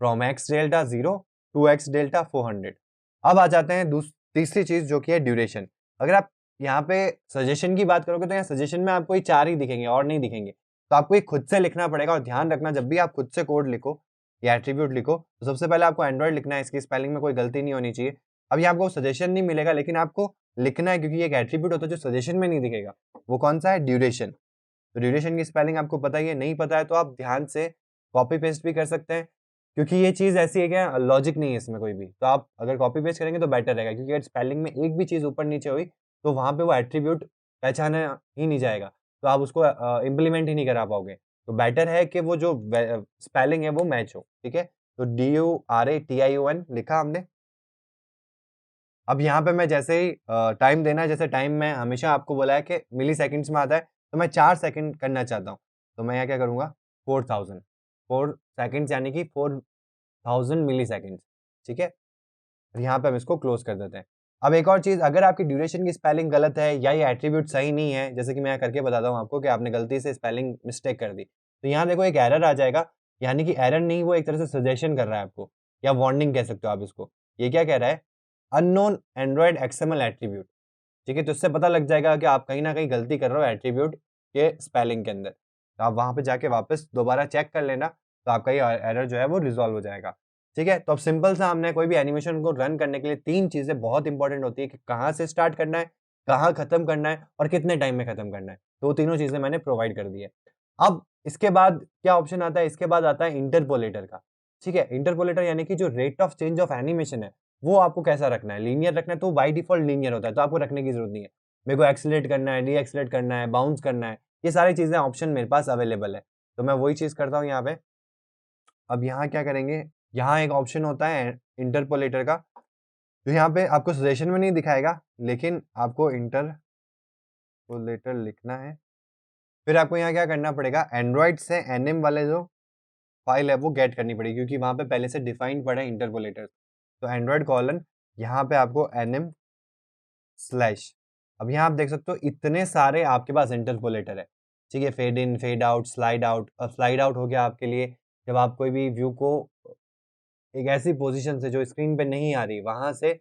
from X delta 0 to X delta 400। अब आ जाते हैं तीसरी चीज जो कि है ड्यूरेशन। अगर आप यहाँ पे सजेशन की बात करोगे तो यहाँ सजेशन में आपको ये 4 ही दिखेंगे और नहीं दिखेंगे, तो आपको ये खुद से लिखना पड़ेगा। और ध्यान रखना, जब भी आप खुद से कोड लिखो या एट्रीब्यूट लिखो, तो सबसे पहले आपको एंड्रॉइड लिखना है, इसकी स्पेलिंग में कोई गलती नहीं होनी चाहिए। अभी आपको सजेशन नहीं मिलेगा, लेकिन आपको लिखना है, क्योंकि एक एट्रीब्यूट होता है जो सजेशन में नहीं दिखेगा। वो कौन सा है, ड्यूरेशन। तो ड्यूरेशन की स्पेलिंग आपको पता ही है, नहीं पता है तो आप ध्यान से कॉपी पेस्ट भी कर सकते हैं, क्योंकि ये चीज़ ऐसी है क्या, लॉजिक नहीं है इसमें कोई भी। तो आप अगर कॉपी पेस्ट करेंगे तो बेटर रहेगा, क्योंकि अगर स्पेलिंग में एक भी चीज़ ऊपर नीचे हुई तो वहाँ पे वो एट्रीब्यूट पहचाना ही नहीं जाएगा, तो आप उसको इम्प्लीमेंट ही नहीं करा पाओगे। तो बेटर है कि वो जो स्पेलिंग है वो मैच हो। ठीक है, तो DURATION लिखा हमने। अब यहाँ पे मैं जैसे ही टाइम देना है, जैसे टाइम में हमेशा आपको बोला है कि मिली सेकेंड्स में आता है, तो मैं 4 सेकंड करना चाहता हूँ, तो मैं यहाँ क्या करूँगा, 4000 4 सेकंड्स यानी कि 4000 मिली सेकेंड्स। ठीक है, और यहाँ पे हम इसको क्लोज कर देते हैं। अब एक और चीज़, अगर आपकी ड्यूरेशन की स्पेलिंग गलत है या ये एट्रीब्यूट सही नहीं है, जैसे कि मैं यहाँ करके बताता हूँ आपको कि आपने गलती से स्पेलिंग मिस्टेक कर दी, तो यहाँ देखो एक एरर आ जाएगा, यानी कि एरर नहीं, वो एक तरह से सजेशन कर रहा है आपको, या वार्निंग कह सकते हो आप इसको। ये क्या कह रहा है, अननोन एंड्रॉयड एक्सएमएल एट्रीब्यूट। ठीक है, तो इससे पता लग जाएगा कि आप कहीं ना कहीं गलती कर रहे हो एट्रीब्यूट के स्पेलिंग के अंदर, तो आप वहाँ पे जाके वापस दोबारा चेक कर लेना, तो आपका ये एरर जो है वो रिजॉल्व हो जाएगा। ठीक है, तो अब सिंपल सा हमने कोई भी एनिमेशन को रन करने के लिए 3 चीज़ें बहुत इंपॉर्टेंट होती है कि कहाँ से स्टार्ट करना है, कहाँ खत्म करना है और कितने टाइम में खत्म करना है। तो वो तीनों चीज़ें मैंने प्रोवाइड कर दी है। अब इसके बाद क्या ऑप्शन आता है, इसके बाद आता है इंटरपोलेटर का। ठीक है, इंटरपोलेटर यानी कि जो rate of change of animation है, वो आपको कैसा रखना है, लीनियर रखना है, तो बाय डिफ़ॉल्ट लीनियर होता है, तो आपको रखने की ज़रूरत नहीं है। मेरे को एक्सेलरेट करना है, डीएक्सेलरेट करना है, बाउंस करना है, ये सारी चीज़ें ऑप्शन मेरे पास अवेलेबल है। तो मैं वही चीज़ करता हूँ यहाँ पे। अब यहाँ क्या करेंगे, यहाँ एक ऑप्शन होता है इंटरपोलेटर का, जो यहाँ पे आपको सजेशन में नहीं दिखाएगा, लेकिन आपको इंटरपोलेटर लिखना है। फिर आपको यहाँ क्या करना पड़ेगा, एंड्रॉइड से एनएम वाले जो फाइल है वो गेट करनी पड़ेगी, क्योंकि वहाँ पे पहले से डिफाइंड पड़ा है इंटरपोलेटर। तो एंड्रॉइड कॉलन, यहाँ पे आपको एनएम स्लैश, अब यहाँ आप देख सकते हो इतने सारे आपके पास इंटरपोलेटर है। ठीक है, fade in, fade out, slide out. अब स्लाइड आउट हो गया आपके लिए जब आप कोई भी व्यू को एक ऐसी पोजीशन से जो स्क्रीन पे नहीं आ रही वहां से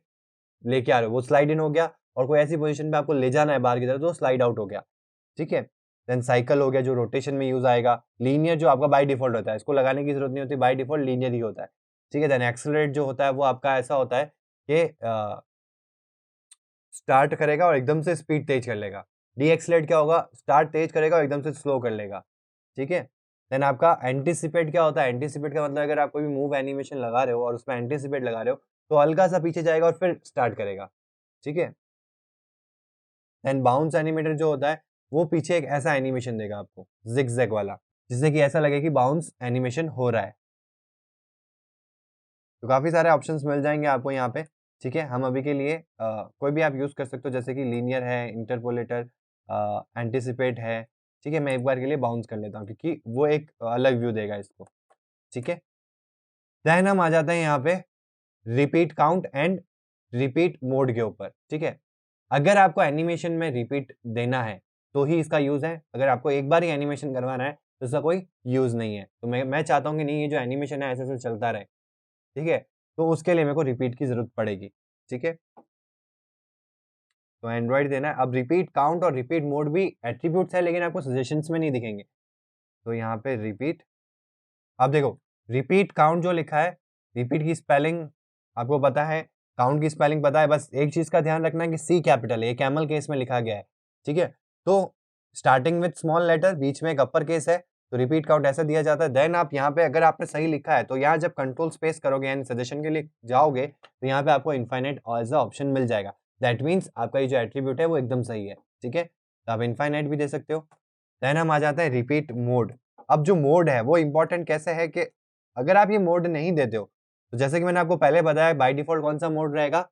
लेके आ रहे हो, वो स्लाइड इन हो गया। और कोई ऐसी पोजीशन पे आपको ले जाना है बाहर की तरफ, तो स्लाइड आउट हो गया। ठीक है, देन साइकिल हो गया जो रोटेशन में यूज आएगा। लीनियर जो आपका बाय डिफॉल्ट होता है, इसको लगाने की जरूरत नहीं होती, बाय डिफॉल्ट लीनियर ही होता है। ठीक है, देन एक्सेलरेट जो होता है वो आपका ऐसा होता है कि स्टार्ट करेगा और एकदम से स्पीड तेज कर लेगा। डीएक्सेलरेट क्या होगा, स्टार्ट तेज करेगा और एकदम से स्लो कर लेगा। ठीक है, देन आपका एंटीसिपेट क्या होता है, एंटीसिपेट का मतलब अगर आप कोई भी मूव एनिमेशन लगा रहे हो और उसमें एंटीसिपेट लगा रहे हो, तो हल्का सा पीछे जाएगा और फिर स्टार्ट करेगा। ठीक है, देन बाउंस एनिमेटर जो होता है वो पीछे एक ऐसा एनिमेशन देगा आपको जिग वाला, जिससे कि ऐसा लगे कि बाउंस एनिमेशन हो रहा है। तो काफ़ी सारे ऑप्शंस मिल जाएँगे आपको यहाँ पे। ठीक है, हम अभी के लिए कोई भी आप यूज़ कर सकते हो, जैसे कि लीनियर है, इंटरपोलेटर, एंटीसिपेट है। ठीक है, मैं एक बार के लिए बाउंस कर लेता हूँ, क्योंकि वो एक अलग व्यू देगा इसको। ठीक है, देन हम आ जाते हैं यहाँ पे repeat count and repeat mode के ऊपर। ठीक है, अगर आपको एनिमेशन में रिपीट देना है तो ही इसका यूज़ है। अगर आपको एक बार ही एनिमेशन करवाना है तो इसका कोई यूज़ नहीं है। तो मैं चाहता हूँ कि नहीं, ये जो एनिमेशन है ऐसे-ऐसे चलता रहे। ठीक है? तो उसके लिए मेरे को रिपीट की ज़रूरत पड़ेगी। ठीक है? तो एंड्रॉइड देना है। अब रिपीट काउंट और रिपीट मोड भी एट्रिब्यूट्स है, लेकिन आपको सजेशंस में नहीं दिखेंगे। तो यहाँ पे रिपीट, अब देखो रिपीट काउंट जो लिखा है, रिपीट की स्पेलिंग आपको पता है, काउंट की स्पेलिंग पता है, बस एक चीज़ का ध्यान रखना है कि सी कैपिटल है, ये कैमल केस में लिखा गया है। ठीक है? तो स्टार्टिंग विथ स्मॉल लेटर, बीच में एक अपर केस है, तो रिपीट काउंट ऐसा दिया जाता है। देन आप यहाँ पे अगर आपने सही लिखा है, तो यहाँ जब कंट्रोल स्पेस करोगे यानी सजेशन के लिए जाओगे, तो यहाँ पे आपको इनफाइनाइट एज़ अ ऑप्शन मिल जाएगा। दैट मीन्स आपका ये जो एट्रिब्यूट है वो एकदम सही है। ठीक है? तो आप इनफाइनाइट भी दे सकते हो। देन हम आ जाते हैं रिपीट मोड। अब जो मोड है वो इम्पोर्टेंट कैसे है कि अगर आप ये मोड नहीं देते हो, तो जैसे कि मैंने आपको पहले बताया बाय डिफ़ॉल्ट कौन सा मोड रहेगा?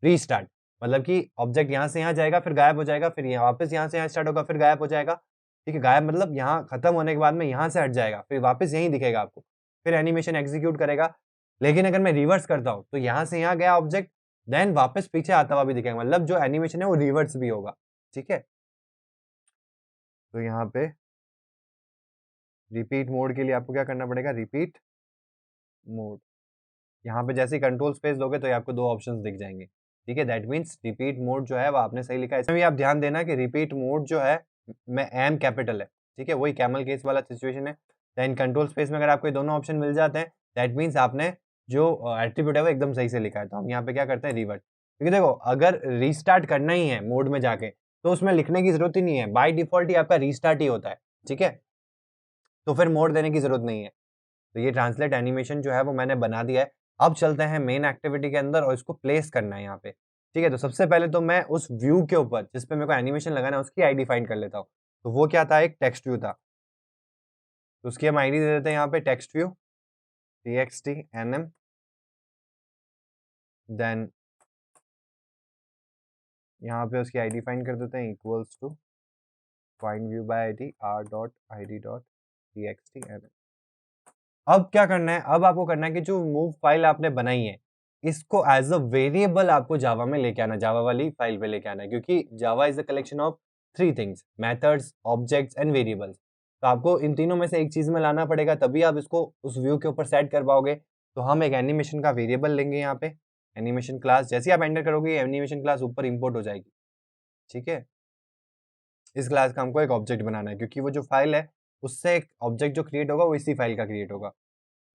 रीस्टार्ट। मतलब कि ऑब्जेक्ट यहाँ से यहाँ जाएगा, फिर गायब हो जाएगा, फिर यहाँ वापस यहाँ से यहाँ स्टार्ट होगा, फिर गायब हो जाएगा। ठीक है, गायब मतलब यहाँ खत्म होने के बाद में यहाँ से हट जाएगा, फिर वापस यहीं दिखेगा आपको, फिर एनिमेशन एग्जीक्यूट करेगा। लेकिन अगर मैं रिवर्स करता हूँ तो यहाँ से यहाँ गया ऑब्जेक्ट, देन वापस पीछे आता हुआ भी दिखेगा, मतलब जो एनिमेशन है वो रिवर्स भी होगा। ठीक है, तो यहाँ पे रिपीट मोड के लिए आपको क्या करना पड़ेगा, रिपीट मोड। यहाँ पे जैसे ही कंट्रोल स्पेस दोगे तो ये आपको दो ऑप्शंस दिख जाएंगे। ठीक है, दैट मीन्स रिपीट मोड जो है वो आपने सही लिखा है। इसमें भी आप ध्यान देना कि रिपीट मोड जो है में एम कैपिटल है। ठीक है, वही कैमल केस वाला सिचुएशन है। देन कंट्रोल स्पेस में अगर आपको ये दोनों ऑप्शन मिल जाते हैं, दैट मीन्स आपने जो एट्रीब्यूट है वो एकदम सही से लिखा है। तो हम यहाँ पे क्या करते हैं, रिवर्ट। क्योंकि देखो अगर रीस्टार्ट करना ही है मोड में जाके तो उसमें लिखने की जरूरत ही नहीं है, बाय डिफॉल्ट ही आपका रीस्टार्ट ही होता है। ठीक है, तो फिर मोड देने की जरूरत नहीं है। तो ये ट्रांसलेट एनिमेशन जो है वो मैंने बना दिया है। अब चलते हैं मेन एक्टिविटी के अंदर और इसको प्लेस करना है यहाँ पे। ठीक है, तो सबसे पहले तो मैं उस व्यू के ऊपर जिस पे मेरे को एनिमेशन लगाना है उसकी आईडी फाइंड कर लेता हूँ। तो वो क्या था, एक टेक्स्ट व्यू था, तो उसकी हम आईडी दे देते हैं यहाँ पे text view txt nm, then यहाँ पे उसकी आईडी फाइंड कर देते हैं equals to find view by ID r.id.txt nm। अब क्या करना है, अब आपको करना है कि जो मूव फाइल आपने बनाई है इसको एज अ वेरिएबल आपको जावा में लेके आना, जावा वाली फाइल पे लेके आना है, क्योंकि Java is a collection of three things, methods, objects and variables. तो आपको इन तीनों में से एक चीज में लाना पड़ेगा, तभी आप इसको उस व्यू के ऊपर सेट कर पाओगे। तो हम एक एनिमेशन का वेरिएबल लेंगे यहाँ पे, एनिमेशन क्लास। जैसे ही आप एंटर करोगे एनिमेशन क्लास ऊपर इंपोर्ट हो जाएगी। ठीक है, इस क्लास का हमको एक ऑब्जेक्ट बनाना है, क्योंकि वो जो फाइल है उससे एक ऑब्जेक्ट जो क्रिएट होगा वो इसी फाइल का क्रिएट होगा।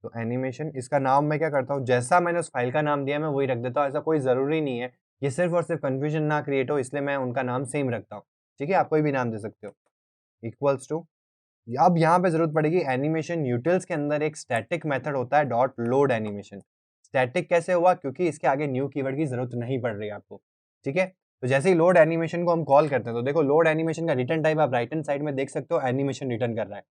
तो एनिमेशन, इसका नाम मैं क्या करता हूँ, जैसा मैंने उस फाइल का नाम दिया मैं वही रख देता हूँ। ऐसा कोई ज़रूरी नहीं है, ये सिर्फ और सिर्फ कंफ्यूजन ना क्रिएट हो इसलिए मैं उनका नाम सेम रखता हूँ। ठीक है, आप कोई भी नाम दे सकते हो। इक्वल्स टू, अब यहाँ पे जरूरत पड़ेगी एनिमेशन यूटिल्स के अंदर एक स्टैटिक मेथड होता है डॉट लोड एनिमेशन। स्टैटिक कैसे हुआ, क्योंकि इसके आगे न्यू कीवर्ड की जरूरत नहीं पड़ रही है आपको। ठीक है, तो जैसे ही लोड एनिमेशन को हम कॉल करते हैं तो देखो लोड एनिमेशन का रिटर्न टाइप आप राइट हैंड साइड में देख सकते हो, एनिमेशन रिटर्न कर रहा है।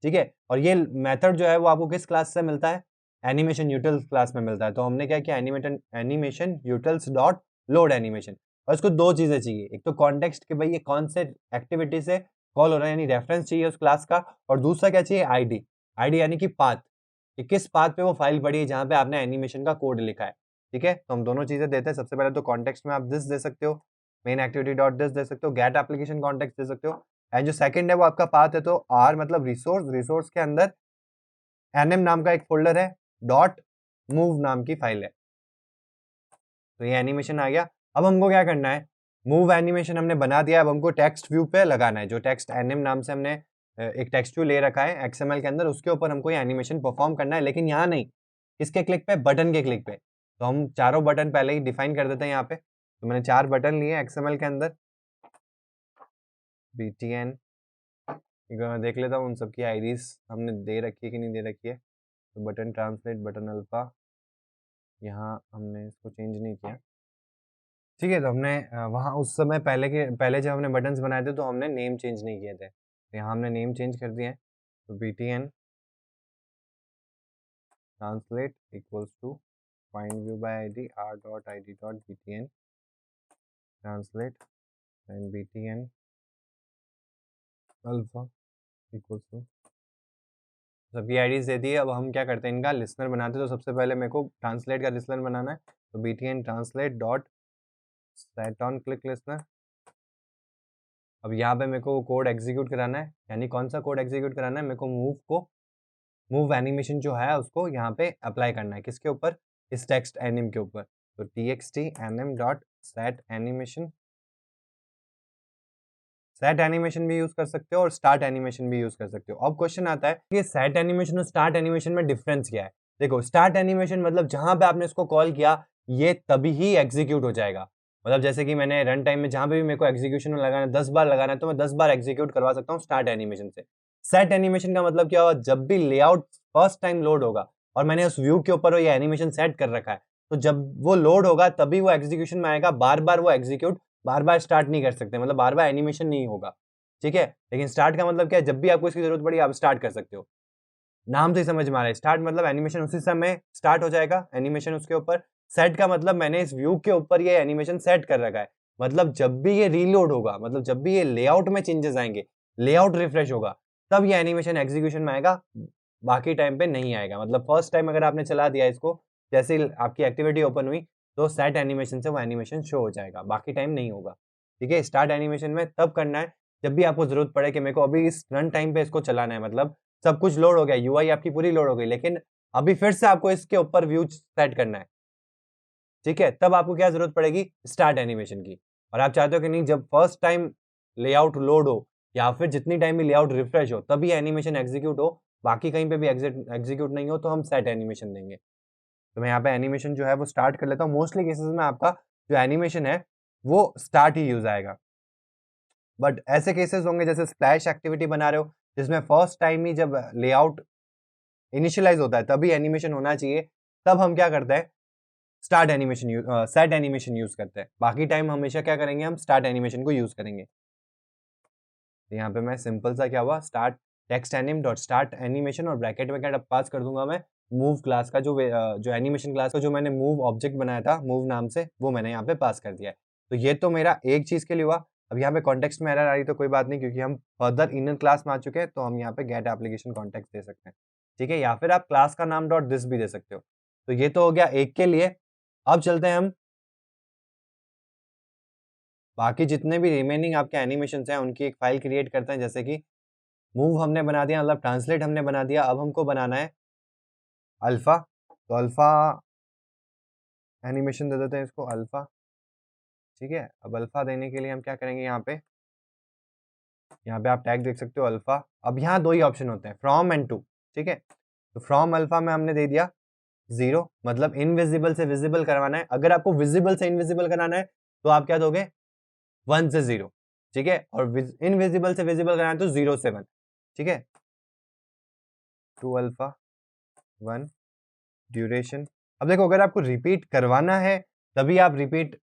ठीक है, और ये मेथड जो है वो आपको किस क्लास से मिलता है, एनिमेशन यूटिल्स क्लास में मिलता है। तो हमने क्या किया, animation utils dot load animation. और इसको दो चीजें चाहिए, एक तो कॉन्टेक्स्ट कि भाई ये कौन से एक्टिविटी से कॉल हो रहा है, यानी रेफरेंस चाहिए उस क्लास का, और दूसरा क्या चाहिए, आईडी। आईडी यानी कि पाथ, कि किस पाथ पे वो फाइल पड़ी है जहां पे आपने एनिमेशन का कोड लिखा है। ठीक है, तो हम दोनों चीजें देते हैं। सबसे पहले तो कॉन्टेक्स्ट में आप दिस दे सकते हो, main activity dot this they सकते हो, गेट एप्लीकेशन कॉन्टेक्स्ट दे सकते हो। एंड जो सेकंड है वो आपका पाथ है, तो आर मतलब रिसोर्स, रिसोर्स के अंदर एनएम नाम का एक फोल्डर है, डॉट मूव नाम की फाइल है। तो ये एनिमेशन आ गया। अब हमको क्या करना है, मूव एनिमेशन हमने बना दिया, अब हमको टेक्स्ट व्यू पे लगाना है। जो टेक्स्ट एनएम नाम से हमने एक टेक्स्ट व्यू ले रखा है एक्सएमएल के अंदर, उसके ऊपर हमको ये एनिमेशन परफॉर्म करना है, लेकिन यहाँ नहीं, किसके क्लिक पे, बटन के क्लिक पे। तो हम चारों बटन पहले ही डिफाइन कर देते हैं यहाँ पे। तो मैंने 4 बटन लिए एक्सएमएल के अंदर, btn, एक बार मैं देख लेता हूँ उन सबकी आईडीज हमने दे रखी है कि नहीं दे रखी है। तो बटन ट्रांसलेट, बटन अल्फा, यहाँ हमने इसको चेंज नहीं किया। ठीक है, तो हमने वहाँ उस समय पहले जब हमने बटन्स बनाए थे तो हमने नेम चेंज नहीं किए थे, तो यहाँ हमने नेम चेंज कर दिए हैं। तो btn translate equals to find view by ID r.id.btn translate and btn alpha equals to, सबकी आईडीज दे दी है। अब हम क्या करते हैं, इनका लिसनर बनाते हैं। तो सबसे पहले मेरे को ट्रांसलेट का लिसनर बनाना है, तो btn translate dot set on click listener. अब यहाँ पे मेरे को कोड एग्जीक्यूट कराना है, यानी कौन सा कोड एग्जीक्यूट कराना है, मेरे को मूव एनिमेशन जो है उसको यहाँ पे अप्लाई करना है, किसके ऊपर, इस टेक्स्ट एनिम के ऊपर। तो txt nm dot set animation, set animation भी यूज कर सकते हो और स्टार्ट एनिमेशन भी यूज कर सकते हो। अब क्वेश्चन आता है कि सेट एनिमेशन और स्टार्ट एनिमेशन में डिफरेंस क्या है। देखो स्टार्ट एनिमेशन मतलब जहां पे आपने इसको कॉल किया ये तभी ही एग्जीक्यूट हो जाएगा। मतलब जैसे कि मैंने रन टाइम में जहां पे भी मेरे को एग्जीक्यूशन में लगाना है 10 बार लगाना है तो मैं 10 बार एग्जीक्यूट करवा सकता हूँ स्टार्ट एनिमेशन से। सेट एनिमेशन का मतलब क्या होगा, जब भी लेआउट फर्स्ट टाइम लोड होगा और मैंने उस व्यू के ऊपर ये एनिमेशन सेट कर रखा है, तो जब वो लोड होगा तभी वो एग्जीक्यूशन में आएगा। बार बार वो एग्जीक्यूट बार बार स्टार्ट नहीं कर सकते, मतलब बार बार एनिमेशन नहीं होगा। ठीक है, लेकिन स्टार्ट का मतलब क्या है, जब भी आपको इसकी जरूरत पड़ी आप स्टार्ट कर सकते हो। नाम से ही समझ में आ रहा है, स्टार्ट मतलब एनिमेशन उसी समय स्टार्ट हो जाएगा, एनिमेशन उसके ऊपर। सेट का मतलब मैंने इस व्यू के ऊपर ये एनिमेशन सेट कर रखा है, मतलब जब भी ये रीलोड होगा, मतलब जब भी ये लेआउट में चेंजेस आएंगे लेआउट रिफ्रेश होगा तब ये एनिमेशन एग्जीक्यूशन में आएगा, बाकी टाइम पे नहीं आएगा। मतलब फर्स्ट टाइम अगर आपने चला दिया इसको, जैसे ही आपकी एक्टिविटी ओपन हुई तो सेट एनिमेशन से वो एनिमेशन शो हो जाएगा, बाकी टाइम नहीं होगा। ठीक है, स्टार्ट एनिमेशन में तब करना है जब भी आपको जरूरत पड़े कि मेरे को अभी इस रन टाइम पे इसको चलाना है, मतलब सब कुछ लोड हो गया, यूआई आपकी पूरी लोड हो गई, लेकिन अभी फिर से आपको इसके ऊपर व्यू सेट करना है। ठीक है, तब आपको क्या जरूरत पड़ेगी, स्टार्ट एनिमेशन की। और आप चाहते हो कि नहीं, जब फर्स्ट टाइम लेआउट लोड हो या फिर जितनी टाइम भी लेआउट रिफ्रेश हो तभी एनिमेशन एग्जीक्यूट हो, बाकी कहीं पे भी एग्जीक्यूट नहीं हो तो हम सेट एनिमेशन देंगे। तो मैं यहाँ पे एनिमेशन जो है वो स्टार्ट कर लेता हूँ। मोस्टली केसेस में आपका जो एनिमेशन है वो स्टार्ट ही यूज आएगा, बट ऐसे केसेस होंगे जैसे स्प्लैश एक्टिविटी बना रहे हो जिसमें फर्स्ट टाइम ही जब लेआउट इनिशियलाइज होता है तभी एनिमेशन होना चाहिए, तब हम क्या करते हैं, start animation set animation use करते हैं। बाकी टाइम हमेशा क्या करेंगे, हम स्टार्ट एनिमेशन को यूज करेंगे। तो यहाँ पे मैं सिंपल सा क्या हुआ, start text एनिम dot start animation और ब्रैकेट में क्या पास कर दूंगा मैं, मूव क्लास का जो एनिमेशन क्लास का जो मैंने मूव ऑब्जेक्ट बनाया था मूव नाम से, वो मैंने यहाँ पे पास कर दिया है। तो ये तो मेरा एक चीज के लिए हुआ। अब यहाँ पे कॉन्टेक्स्ट में एरर आ रही तो कोई बात नहीं, क्योंकि हम फर्दर इनर क्लास में आ चुके हैं, तो हम यहाँ पे गेट एप्लीकेशन कॉन्टेक्स्ट दे सकते हैं। ठीक है, या फिर आप क्लास का नाम डॉट दिस भी दे सकते हो। तो ये तो हो गया एक के लिए। अब चलते हैं हम बाकी जितने भी रिमेनिंग आपके एनिमेशन हैं उनकी एक फाइल क्रिएट करते हैं। जैसे कि मूव हमने बना दिया, मतलब ट्रांसलेट हमने बना दिया, अब हमको बनाना है अल्फा। तो अल्फा एनिमेशन दे देते हैं इसको अल्फा। ठीक है, अब अल्फा देने के लिए हम क्या करेंगे, यहाँ पे आप टैग देख सकते हो अल्फा। अब यहाँ दो ही ऑप्शन होते हैं, फ्रॉम एंड टू। ठीक है, तो फ्रॉम अल्फा में हमने दे दिया 0, मतलब इनविजिबल से विजिबल करवाना है। अगर आपको विजिबल से इनविजिबल कराना है तो आप क्या दोगे, 1 से 0। ठीक है, और इनविजिबल से विजिबल कराना है तो 0 से 1। ठीक है, टू अल्फा 1 ड्यूरेशन। अब देखो, अगर आपको रिपीट करवाना है तभी आप रिपीट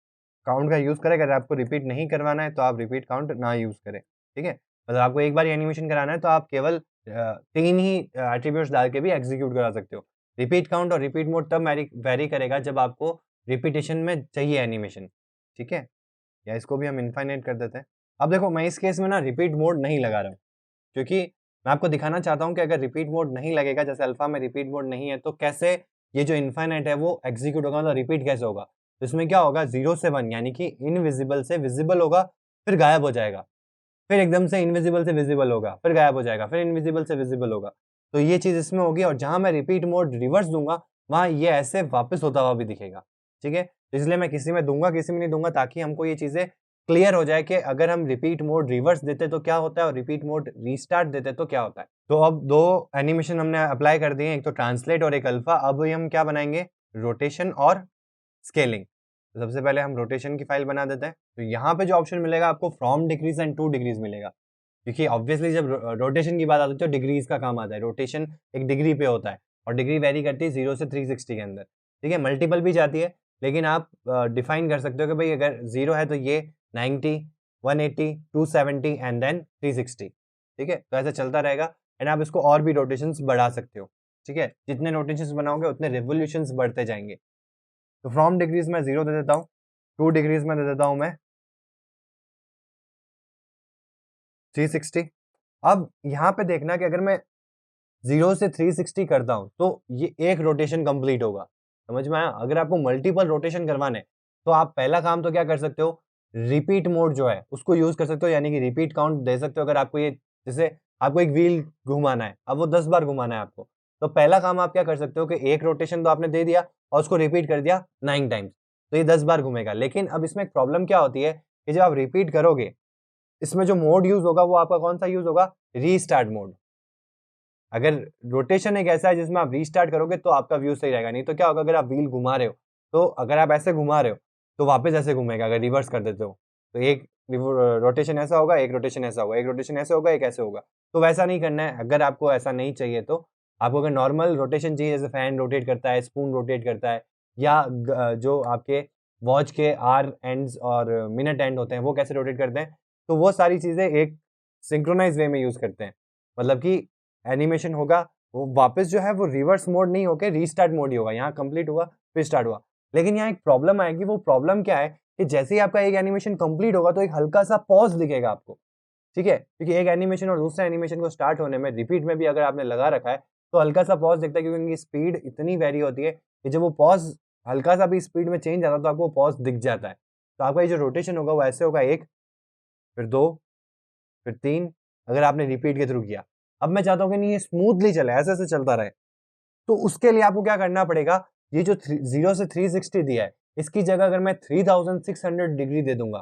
काउंट का यूज करें, अगर आपको रिपीट नहीं करवाना है तो आप रिपीट काउंट ना यूज करें। ठीक है, मतलब आपको एक बार एनिमेशन कराना है तो आप केवल 3 ही एट्रीब्यूट्स डाल के भी एग्जीक्यूट करा सकते हो। रिपीट काउंट और रिपीट मोड तब वेरी करेगा जब आपको रिपीटेशन में चाहिए एनिमेशन। ठीक है, या इसको भी हम इनफाइनाइट कर देते हैं। अब देखो, मैं इस केस में ना रिपीट मोड नहीं लगा रहा हूँ, क्योंकि मैं आपको दिखाना चाहता हूँ कि अगर रिपीट मोड नहीं लगेगा, जैसे अल्फा में रिपीट मोड नहीं है, तो कैसे ये जो इनफाइनाइट है वो एग्जीक्यूट होगा, मतलब रिपीट कैसे होगा। तो इसमें क्या होगा, 0 से 1 यानी कि इनविजिबल से विजिबल होगा, फिर गायब हो जाएगा, फिर एकदम से इनविजिबल से विजिबल होगा, फिर गायब हो जाएगा, फिर इनविजिबल से विजिबल होगा। तो ये चीज इसमें होगी, और जहां मैं रिपीट मोड रिवर्स दूंगा वहां ये ऐसे वापस होता हुआ भी दिखेगा। ठीक है, तो इसलिए मैं किसी में दूंगा, किसी में नहीं दूंगा, ताकि हमको ये चीजें क्लियर हो जाए कि अगर हम रिपीट मोड रिवर्स देते तो क्या होता है और रिपीट मोड रीस्टार्ट देते तो क्या होता है। तो अब दो एनिमेशन हमने अप्लाई कर दिए, एक तो ट्रांसलेट और एक अल्फा। अब हम क्या बनाएंगे, रोटेशन और स्केलिंग। तो सबसे पहले हम रोटेशन की फाइल बना देते हैं। तो यहाँ पे जो ऑप्शन मिलेगा आपको, from degrees and two degrees मिलेगा, क्योंकि ऑब्वियसली जब रोटेशन की बात आती है तो डिग्रीज का काम आता है। रोटेशन एक डिग्री पे होता है और डिग्री वेरी करती है 0 से 360 के अंदर। ठीक है, मल्टीपल भी जाती है, लेकिन आप डिफाइन कर सकते हो कि भाई अगर 0 है तो ये 90, 180, 270 एंड देन 360। ठीक है, तो ऐसा चलता रहेगा, एंड आप इसको और भी रोटेशंस बढ़ा सकते हो। ठीक है, जितने रोटेशंस बनाओगे उतने रिवोल्यूशंस बढ़ते जाएंगे। तो फ्रॉम डिग्रीज में 0 दे देता हूँ, 2 डिग्रीज में दे देता हूँ मैं 360। अब यहाँ पे देखना कि अगर मैं 0 से 360 करता हूँ तो ये एक रोटेशन कंप्लीट होगा। समझ में आया? अगर आपको मल्टीपल रोटेशन करवाने तो आप पहला काम तो क्या कर सकते हो, रिपीट मोड जो है उसको यूज कर सकते हो, यानी कि रिपीट काउंट दे सकते हो। अगर आपको ये, जैसे आपको एक व्हील घुमाना है, अब वो 10 बार घुमाना है आपको, तो पहला काम आप क्या कर सकते हो कि एक रोटेशन तो आपने दे दिया और उसको रिपीट कर दिया 9 टाइम्स, तो ये 10 बार घूमेगा। लेकिन अब इसमें एक प्रॉब्लम क्या होती है कि जब आप रिपीट करोगे, इसमें जो मोड यूज होगा वो आपका कौन सा यूज होगा, रीस्टार्ट मोड। अगर रोटेशन एक ऐसा है जिसमें आप रीस्टार्ट करोगे तो आपका व्यू सही रहेगा, नहीं तो क्या होगा, अगर आप व्हील घुमा रहे हो तो अगर आप ऐसे घुमा रहे हो तो वापस ऐसे घूमेगा, अगर रिवर्स कर देते हो तो एक रोटेशन ऐसा होगा, एक रोटेशन ऐसा होगा, एक रोटेशन ऐसे होगा, एक ऐसे होगा। तो वैसा नहीं करना है। अगर आपको ऐसा नहीं चाहिए तो आपको अगर नॉर्मल रोटेशन चाहिए, जैसे फैन रोटेट करता है, स्पून रोटेट करता है, या जो आपके वॉच के आर एंड्स और मिनट एंड होते हैं वो कैसे रोटेट करते हैं, तो वो सारी चीज़ें एक सिंक्रोनाइज वे में यूज़ करते हैं। मतलब कि एनिमेशन होगा वो वापस जो है वो रिवर्स मोड नहीं होकर रीस्टार्ट मोड ही होगा। यहाँ कंप्लीट हुआ फिर स्टार्ट हुआ, लेकिन यहाँ एक प्रॉब्लम आएगी। वो प्रॉब्लम क्या है कि जैसे ही आपका एक एनिमेशन कंप्लीट होगा तो एक हल्का सा पॉज दिखेगा आपको। ठीक है, क्योंकि एक एनिमेशन और दूसरे एनिमेशन को स्टार्ट होने में रिपीट में भी अगर आपने लगा रखा है तो हल्का सा पॉज दिखता है, क्योंकि उनकी स्पीड इतनी वेरी होती है कि जब वो पॉज हल्का सा भी स्पीड में चेंज आता है तो आपको पॉज दिख जाता है। तो आपका ये जो रोटेशन होगा वो ऐसे होगा, 1 फिर 2 फिर 3, अगर आपने रिपीट के थ्रू किया। अब मैं चाहता हूँ कि नहीं ये स्मूथली चले, ऐसे ऐसे चलता रहे, तो उसके लिए आपको क्या करना पड़ेगा, ये जो 0 से 360 दिया है इसकी जगह अगर मैं 3600 डिग्री दे दूंगा,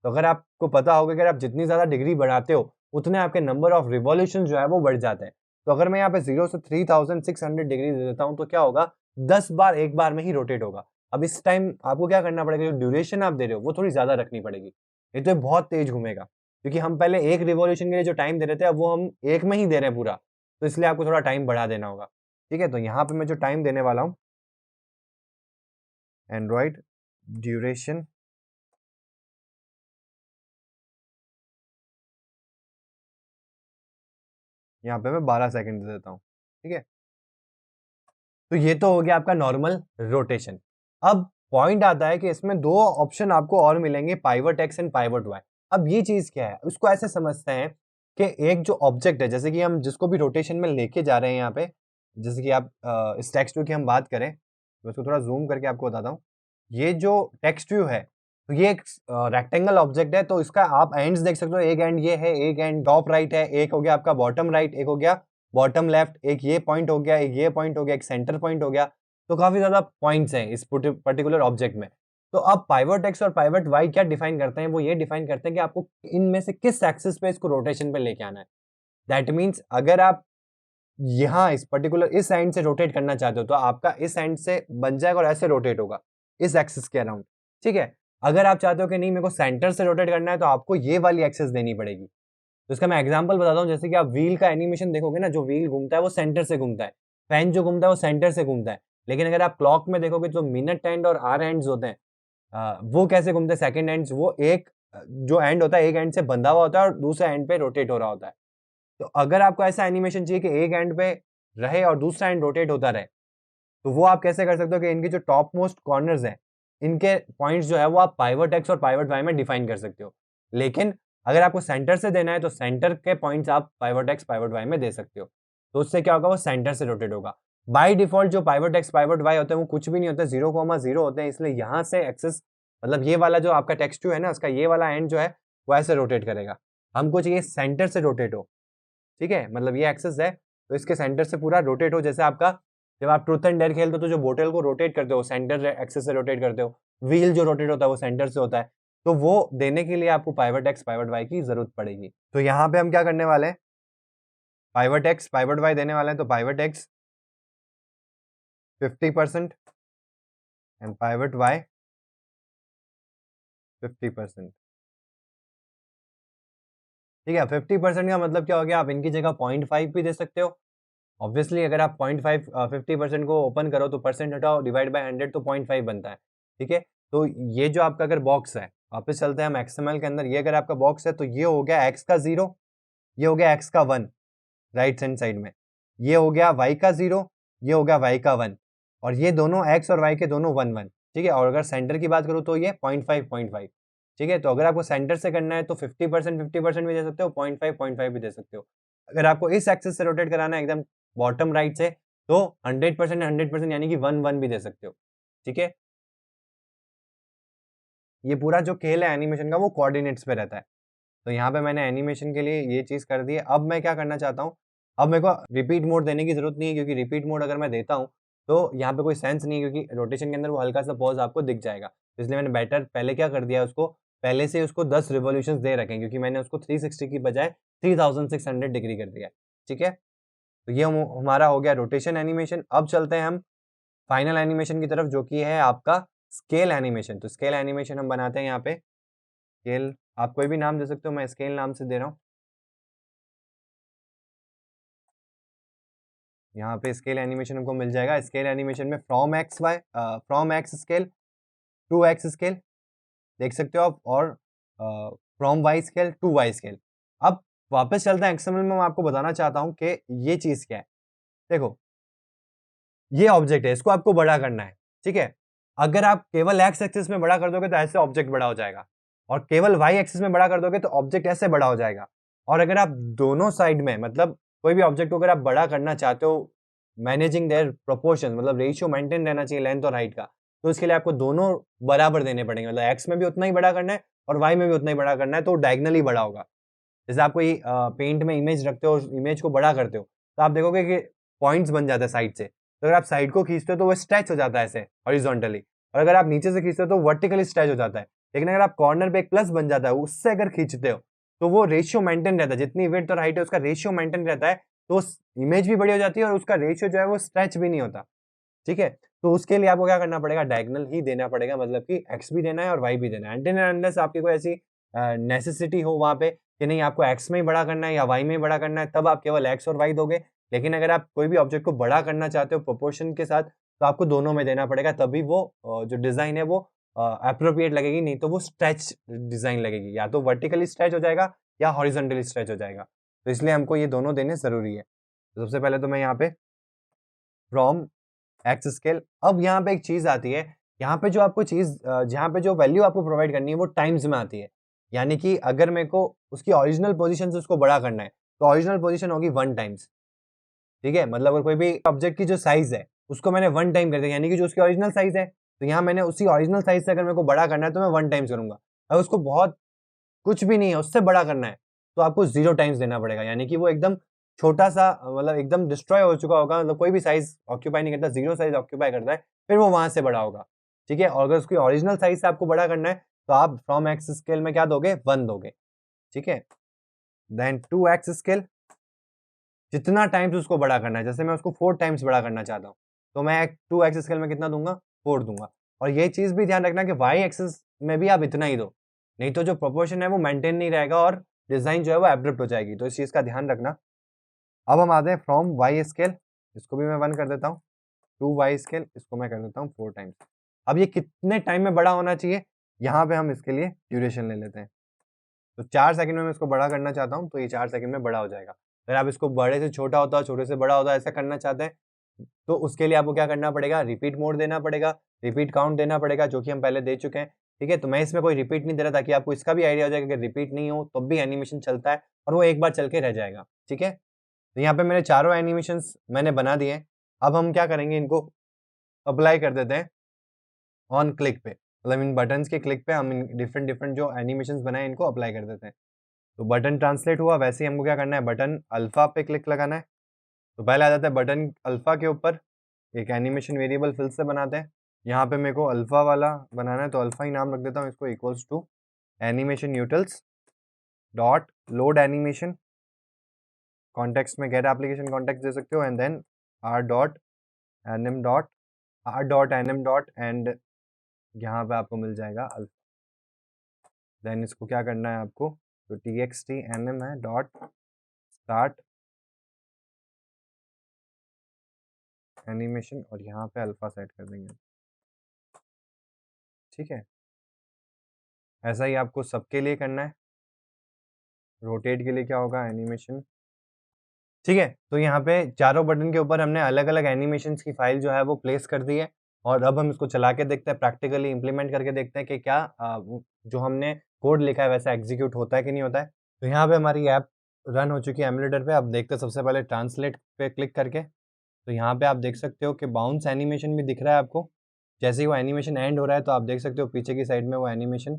तो अगर आपको पता होगा कि अगर आप जितनी ज्यादा डिग्री बढ़ाते हो उतने आपके नंबर ऑफ रिवॉल्यूशन जो है वो बढ़ जाते हैं। तो अगर मैं यहाँ पे 0 से 3600 डिग्री दे देता हूँ तो क्या होगा, 10 बार एक बार में ही रोटेट होगा। अब इस टाइम आपको क्या करना पड़ेगा, जो ड्यूरेशन आप दे रहे हो वो थोड़ी ज्यादा रखनी पड़ेगी, नहीं तो ये बहुत तेज घूमेगा, क्योंकि हम पहले एक रिवॉल्यूशन के लिए जो टाइम दे रहे थे अब वो हम एक में ही दे रहे हैं पूरा, तो इसलिए आपको थोड़ा टाइम बढ़ा देना होगा। ठीक है, तो यहाँ पे मैं जो टाइम देने वाला हूँ, एंड्रॉइड ड्यूरेशन यहाँ पे मैं 12 सेकंड दे देता हूँ। ठीक है, तो ये तो हो गया आपका नॉर्मल रोटेशन। अब पॉइंट आता है कि इसमें दो ऑप्शन आपको और मिलेंगे, pivot X and pivot Y. अब ये चीज क्या है, उसको ऐसे समझते हैं कि एक जो ऑब्जेक्ट है, जैसे कि हम जिसको भी रोटेशन में लेके जा रहे हैं यहाँ पे, जैसे कि आप इस टेक्स्ट व्यू की हम बात करें, मैं उसको थोड़ा जूम करके आपको बताता हूँ। ये जो टेक्स्ट व्यू है, तो ये एक रेक्टेंगल ऑब्जेक्ट है, तो इसका आप एंड्स देख सकते हो, एक एंड ये है, एक एंड टॉप राइट है, एक हो गया आपका बॉटम राइट, एक हो गया बॉटम लेफ्ट, एक ये पॉइंट हो गया, एक ये पॉइंट हो गया, एक सेंटर पॉइंट हो गया। तो काफी ज्यादा पॉइंट्स हैं इस पर्टिकुलर ऑब्जेक्ट में। तो अब पाइवट एक्स और पाइवट वाई क्या डिफाइन करते हैं, वो ये डिफाइन करते हैं कि आपको इनमें से किस एक्सिस पे इसको रोटेशन पे लेके आना है। दैट मीन्स अगर आप यहाँ इस पर्टिकुलर इस एंड से रोटेट करना चाहते हो तो आपका इस एंड से बन जाएगा और ऐसे रोटेट होगा इस एक्सिस के अराउंड। ठीक है, अगर आप चाहते हो कि नहीं मेरे को सेंटर से रोटेट करना है तो आपको ये वाली एक्सिस देनी पड़ेगी। तो इसका मैं एग्जांपल बताता हूँ, जैसे कि आप व्हील का एनिमेशन देखोगे ना, जो व्हील घूमता है वो सेंटर से घूमता है, फैन जो घूमता है वो सेंटर से घूमता है। लेकिन अगर आप क्लॉक में देखोगे तो मिनट एंड और आर एंड्स होते हैं, वो कैसे घूमते हैं, सेकंड एंड्स, वो एक जो एंड होता है एक एंड से बंधा हुआ होता है और दूसरे एंड पे रोटेट हो रहा होता है। तो अगर आपको ऐसा एनिमेशन चाहिए कि एक एंड पे रहे और दूसरा एंड रोटेट होता रहे, तो वो आप कैसे कर सकते हो कि इनके जो टॉप मोस्ट कॉर्नर्स हैं, इनके पॉइंट्स जो है वो आप पाइवट एक्स और पाइवट वाई में डिफाइन कर सकते हो। लेकिन अगर आपको सेंटर से देना है तो सेंटर के पॉइंट्स आप पाइवट एक्स पाइवट वाई में दे सकते हो। तो उससे क्या होगा, वो सेंटर से रोटेट होगा। बाय डिफॉल्ट जो पाइवट एक्स पाइवट वाई होते हैं वो कुछ भी नहीं होते, 0,0 होते हैं, इसलिए यहाँ से एक्सेस मतलब ये वाला जो आपका टेक्स्ट है ना, उसका ये वाला एंड जो है वो ऐसे रोटेट करेगा। हमको चाहिए सेंटर से रोटेट हो। ठीक है, मतलब ये एक्सेस है तो इसके सेंटर से पूरा रोटेट हो। जैसे आपका जब आप ट्रूथ एंड डेयर खेलते हो तो जो बोतल को रोटेट करते हो सेंटर एक्सेस से रोटेट करते हो, व्हील जो रोटेट होता है वो सेंटर से होता है। तो वो देने के लिए आपको पाइवट एक्स पाइवट वाई की जरूरत पड़ेगी। तो यहाँ पे हम क्या करने वाले हैं, पाइवट एक्स पाइवट वाई देने वाले हैं। तो pivot X 50% and pivot Y 50%। ठीक है, 50% का मतलब क्या हो गया, आप इनकी जगह 0.5 भी दे सकते हो। ऑब्वियसली अगर आप 0.5 50% को ओपन करो तो परसेंट हटाओ डिवाइड बाय 100 तो 0.5 बनता है। ठीक है, तो ये जो आपका अगर बॉक्स है, वापस चलते हैं हम XML के अंदर, ये अगर आपका बॉक्स है तो ये हो गया x का 0, ये हो गया x का 1 राइट हैंड साइड में, ये हो गया y का 0, ये हो गया y का 1, और ये दोनों x और y के दोनों 1 1। ठीक है, और अगर सेंटर की बात करूँ तो ये 0.5 ठीक है, तो अगर आपको सेंटर से करना है तो 50% भी दे सकते हो, 0.5 भी दे सकते हो। अगर आपको इस एक्सिस से रोटेट कराना है एकदम बॉटम राइट से, तो 100% यानी कि 1 1 भी दे सकते हो। ठीक है, ये पूरा जो खेल है एनिमेशन का वो कोऑर्डिनेट्स पे रहता है। तो यहाँ पे मैंने एनिमेशन के लिए ये चीज़ कर दी है। अब मैं क्या करना चाहता हूँ, अब मेरे को रिपीट मोड देने की ज़रूरत नहीं है, क्योंकि रिपीट मोड अगर मैं देता हूँ तो यहाँ पे कोई सेंस नहीं है, क्योंकि रोटेशन के अंदर वो हल्का सा पॉज आपको दिख जाएगा। तो इसलिए मैंने बेटर पहले क्या कर दिया, उसको पहले से उसको 10 रिवॉल्यूशंस दे रखे हैं, क्योंकि मैंने उसको 360 की बजाय 3600 डिग्री कर दिया है। ठीक है, तो ये हमारा हो गया रोटेशन एनिमेशन। अब चलते हैं हम फाइनल एनिमेशन की तरफ, जो कि है आपका स्केल एनिमेशन। तो स्केल एनिमेशन हम बनाते हैं यहाँ पे। स्केल आप कोई भी नाम दे सकते हो, मैं स्केल नाम से दे रहा हूँ। यहाँ पे स्केल एनिमेशन हमको मिल जाएगा। स्केल एनिमेशन में from X scale to X scale देख सकते हो आप, और from Y scale to Y scale. अब वापस चलते हैं एक्सएमएल में, मैं आपको बताना चाहता हूँ कि ये चीज़ क्या है। देखो, ये ऑब्जेक्ट है, इसको आपको बड़ा करना है। ठीक है, अगर आप केवल एक्स एक्सिस में बड़ा कर दोगे तो ऐसे ऑब्जेक्ट बड़ा हो जाएगा, और केवल वाई एक्सिस में बड़ा कर दोगे तो ऑब्जेक्ट ऐसे बड़ा हो जाएगा। और अगर आप दोनों साइड में मतलब कोई भी ऑब्जेक्ट को अगर आप बड़ा करना चाहते हो, मैनेजिंग देयर प्रोपोर्शन, मतलब रेशियो मेंटेन रहना चाहिए लेंथ और हाइट का, तो इसके लिए आपको दोनों बराबर देने पड़ेंगे, मतलब एक्स में भी उतना ही बड़ा करना है और वाई में भी उतना ही बड़ा करना है, तो डायगनली बड़ा होगा। जैसे आप कोई पेंट में इमेज रखते हो, इमेज को बड़ा करते हो, तो आप देखोगे कि पॉइंट्स बन जाता है साइड से, तो अगर आप साइड को खींचते हो तो वो स्ट्रेच हो जाता है ऐसे हॉरिजॉन्टली, और अगर आप नीचे से खींचते हो तो वर्टिकली स्ट्रेच हो जाता है। लेकिन अगर आप कॉर्नर पे एक प्लस बन जाता है उससे अगर खींचते हो तो वो रेशियो मेंटेन रहता है, जितनी विड्थ और हाइट है उसका रेशियो मेंटेन रहता है, तो इमेज भी बड़ी हो जाती है और उसका रेशियो जो है वो स्ट्रेच भी नहीं होता। ठीक है, तो उसके लिए आपको क्या करना पड़ेगा, डायगोनल ही देना पड़ेगा, मतलब कि एक्स भी देना है और वाई भी देना है। अनटिल एंड अनलेस आपकी कोई ऐसी नेसेसिटी हो वहाँ पे कि नहीं आपको एक्स में ही बड़ा करना है या वाई में ही बड़ा करना है, तब आप केवल एक्स और वाई दोगे। लेकिन अगर आप कोई भी ऑब्जेक्ट को बड़ा करना चाहते हो प्रोपोर्शन के साथ, तो आपको दोनों में देना पड़ेगा, तभी वो जो डिजाइन है वो अप्रोप्रिएट लगेगी, नहीं तो वो स्ट्रेच डिजाइन लगेगी, या तो वर्टिकली स्ट्रेच हो जाएगा या हॉरिजॉन्टली स्ट्रेच हो जाएगा। तो इसलिए हमको ये दोनों देने जरूरी है। तो सबसे पहले तो मैं यहाँ पे फ्रॉम एक्स स्केल, अब यहाँ पे एक चीज आती है, यहाँ पे जो आपको चीज जहाँ पे जो वैल्यू आपको प्रोवाइड करनी है वो टाइम्स में आती है। यानी कि अगर मेरे को उसकी ओरिजिनल पोजीशन से उसको बड़ा करना है तो ओरिजिनल पोजीशन होगी 1 टाइम्स। ठीक है, मतलब अगर कोई भी ऑब्जेक्ट की जो साइज है उसको मैंने 1 टाइम कर दिया, यानी कि जो उसकी ओरिजिनल साइज है, तो यहाँ मैंने उसी ओरिजिनल साइज से अगर मेरे को बड़ा करना है तो मैं 1 टाइम्स करूंगा। अगर उसको बहुत कुछ भी नहीं है उससे बड़ा करना है तो आपको 0 टाइम्स देना पड़ेगा, यानी कि वो एकदम छोटा सा मतलब एकदम डिस्ट्रॉय हो चुका होगा, मतलब कोई भी साइज ऑक्यूपाई नहीं करता, 0 साइज ऑक्यूपाई करता है, फिर वो वहां से बड़ा होगा। ठीक है, और अगर उसकी ओरिजिनल साइज से आपको बड़ा करना है तो आप फ्रॉम एक्स स्केल में क्या दोगे, 1 दोगे। ठीक है, देन 2x स्केल, जितना टाइम्स उसको बड़ा करना है, जैसे मैं उसको 4 टाइम्स बड़ा करना चाहता हूँ तो मैं 2x स्केल में कितना दूंगा, 4 दूंगा। और ये चीज भी ध्यान रखना कि y एक्सिस में भी आप इतना ही दो, नहीं तो जो प्रोपोर्शन है वो मेंटेन नहीं रहेगा और डिजाइन जो है वो एब्रप्ट हो जाएगी, तो इस चीज का ध्यान रखना। अब हम आते हैं फ्रॉम y स्केल, इसको भी मैं 1 कर देता हूँ। 2y स्केल, इसको मैं कर देता हूँ 4 टाइम्स। अब ये कितने टाइम में बड़ा होना चाहिए, यहाँ पे हम इसके लिए ड्यूरेशन ले लेते हैं। तो 4 सेकंड में मैं इसको बड़ा करना चाहता हूँ तो ये 4 सेकंड में बड़ा हो जाएगा। अगर आप इसको बड़े से छोटा होता है, छोटे से बड़ा होता है, ऐसा करना चाहते हैं तो उसके लिए आपको क्या करना पड़ेगा, रिपीट मोड देना पड़ेगा, रिपीट काउंट देना पड़ेगा, जो कि हम पहले दे चुके हैं। ठीक है, तो मैं इसमें कोई रिपीट नहीं दे रहा ताकि आपको इसका भी आइडिया हो जाए कि रिपीट नहीं हो तब भी एनिमेशन चलता है और वो एक बार चल के रह जाएगा। ठीक है, तो यहाँ पे मेरे चारों एनिमेशंस मैंने बना दिए। अब हम क्या करेंगे, इनको अप्लाई कर देते हैं ऑन क्लिक पे, मतलब इन बटन्स के क्लिक पे हम इन डिफरेंट डिफरेंट जो एनिमेशंस बनाए इनको अप्लाई कर देते हैं। तो बटन ट्रांसलेट हुआ, वैसे ही हमको क्या करना है, बटन अल्फा पे क्लिक लगाना है। तो पहले आ जाता है बटन अल्फा के ऊपर एक एनिमेशन वेरिएबल फिर से बनाते हैं। यहाँ पे मेरे को अल्फा वाला बनाना है तो अल्फा ही नाम रख देता हूँ इसको, equals to animation utils dot load animation, context में गेट एप्लीकेशन कॉन्टेक्स्ट दे सकते हो, and then R dot N M dot and यहाँ पे आपको मिल जाएगा अल्फा। देन इसको क्या करना है आपको, तो T X T N M है डॉट स्टार्ट एनिमेशन और यहाँ पे अल्फा सेट कर देंगे। ठीक है, ऐसा ही आपको सबके लिए करना है। रोटेट के लिए क्या होगा, एनिमेशन। ठीक है, तो यहाँ पे चारों बटन के ऊपर हमने अलग अलग एनिमेशंस की फाइल जो है वो प्लेस कर दी है, और अब हम इसको चला के देखते हैं, प्रैक्टिकली इंप्लीमेंट करके देखते हैं कि क्या जो हमने कोड लिखा है वैसा एग्जीक्यूट होता है कि नहीं होता है। तो यहाँ पे हमारी ऐप रन हो चुकी है एमुलेटर पे। अब देखते हैं सबसे पहले ट्रांसलेट पे क्लिक करके, तो यहाँ पे आप देख सकते हो कि बाउंस एनिमेशन भी दिख रहा है आपको। जैसे ही वो एनिमेशन एंड हो रहा है तो आप देख सकते हो पीछे की साइड में वो एनिमेशन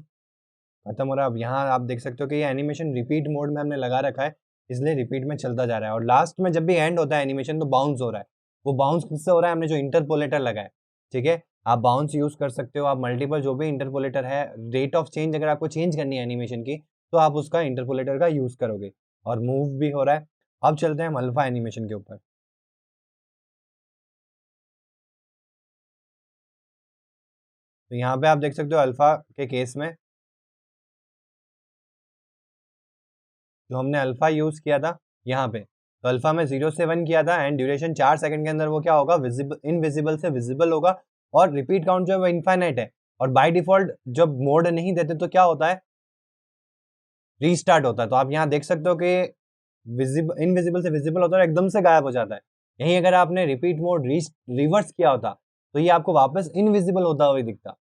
खत्म हो रहा है। अब यहाँ आप देख सकते हो कि ये एनिमेशन रिपीट मोड में हमने लगा रखा है, इसलिए रिपीट में चलता जा रहा है, और लास्ट में जब भी एंड होता है एनिमेशन तो बाउंस हो रहा है। वो बाउंस किससे हो रहा है, हमने जो इंटरपोलेटर लगाया। ठीक है, आप बाउंस यूज कर सकते हो, आप मल्टीपल जो भी इंटरपोलेटर है, रेट ऑफ चेंज अगर आपको चेंज करनी है एनिमेशन की तो आप उसका इंटरपोलेटर का यूज करोगे, और मूव भी हो रहा है। अब चलते हैं हम अल्फा एनिमेशन के ऊपर। तो यहाँ पे आप देख सकते हो अल्फा के केस में जो हमने अल्फा यूज किया था यहाँ पे, तो अल्फा में 0 से 1 किया था एंड ड्यूरेशन 4 सेकंड के अंदर वो क्या होगा, विजिबल इनविजिबल से विजिबल होगा, और रिपीट काउंट जो है वो इनफाइनाइट है। और बाय डिफॉल्ट जब मोड नहीं देते तो क्या होता है, रीस्टार्ट होता है। तो आप यहाँ देख सकते हो कि विजिबल इनविजिबल से विजिबल होता है और एकदम से गायब हो जाता है। यहीं अगर आपने रिपीट मोड रिवर्स किया होता तो ये आपको वापस इनविजिबल होता हुआ दिखता।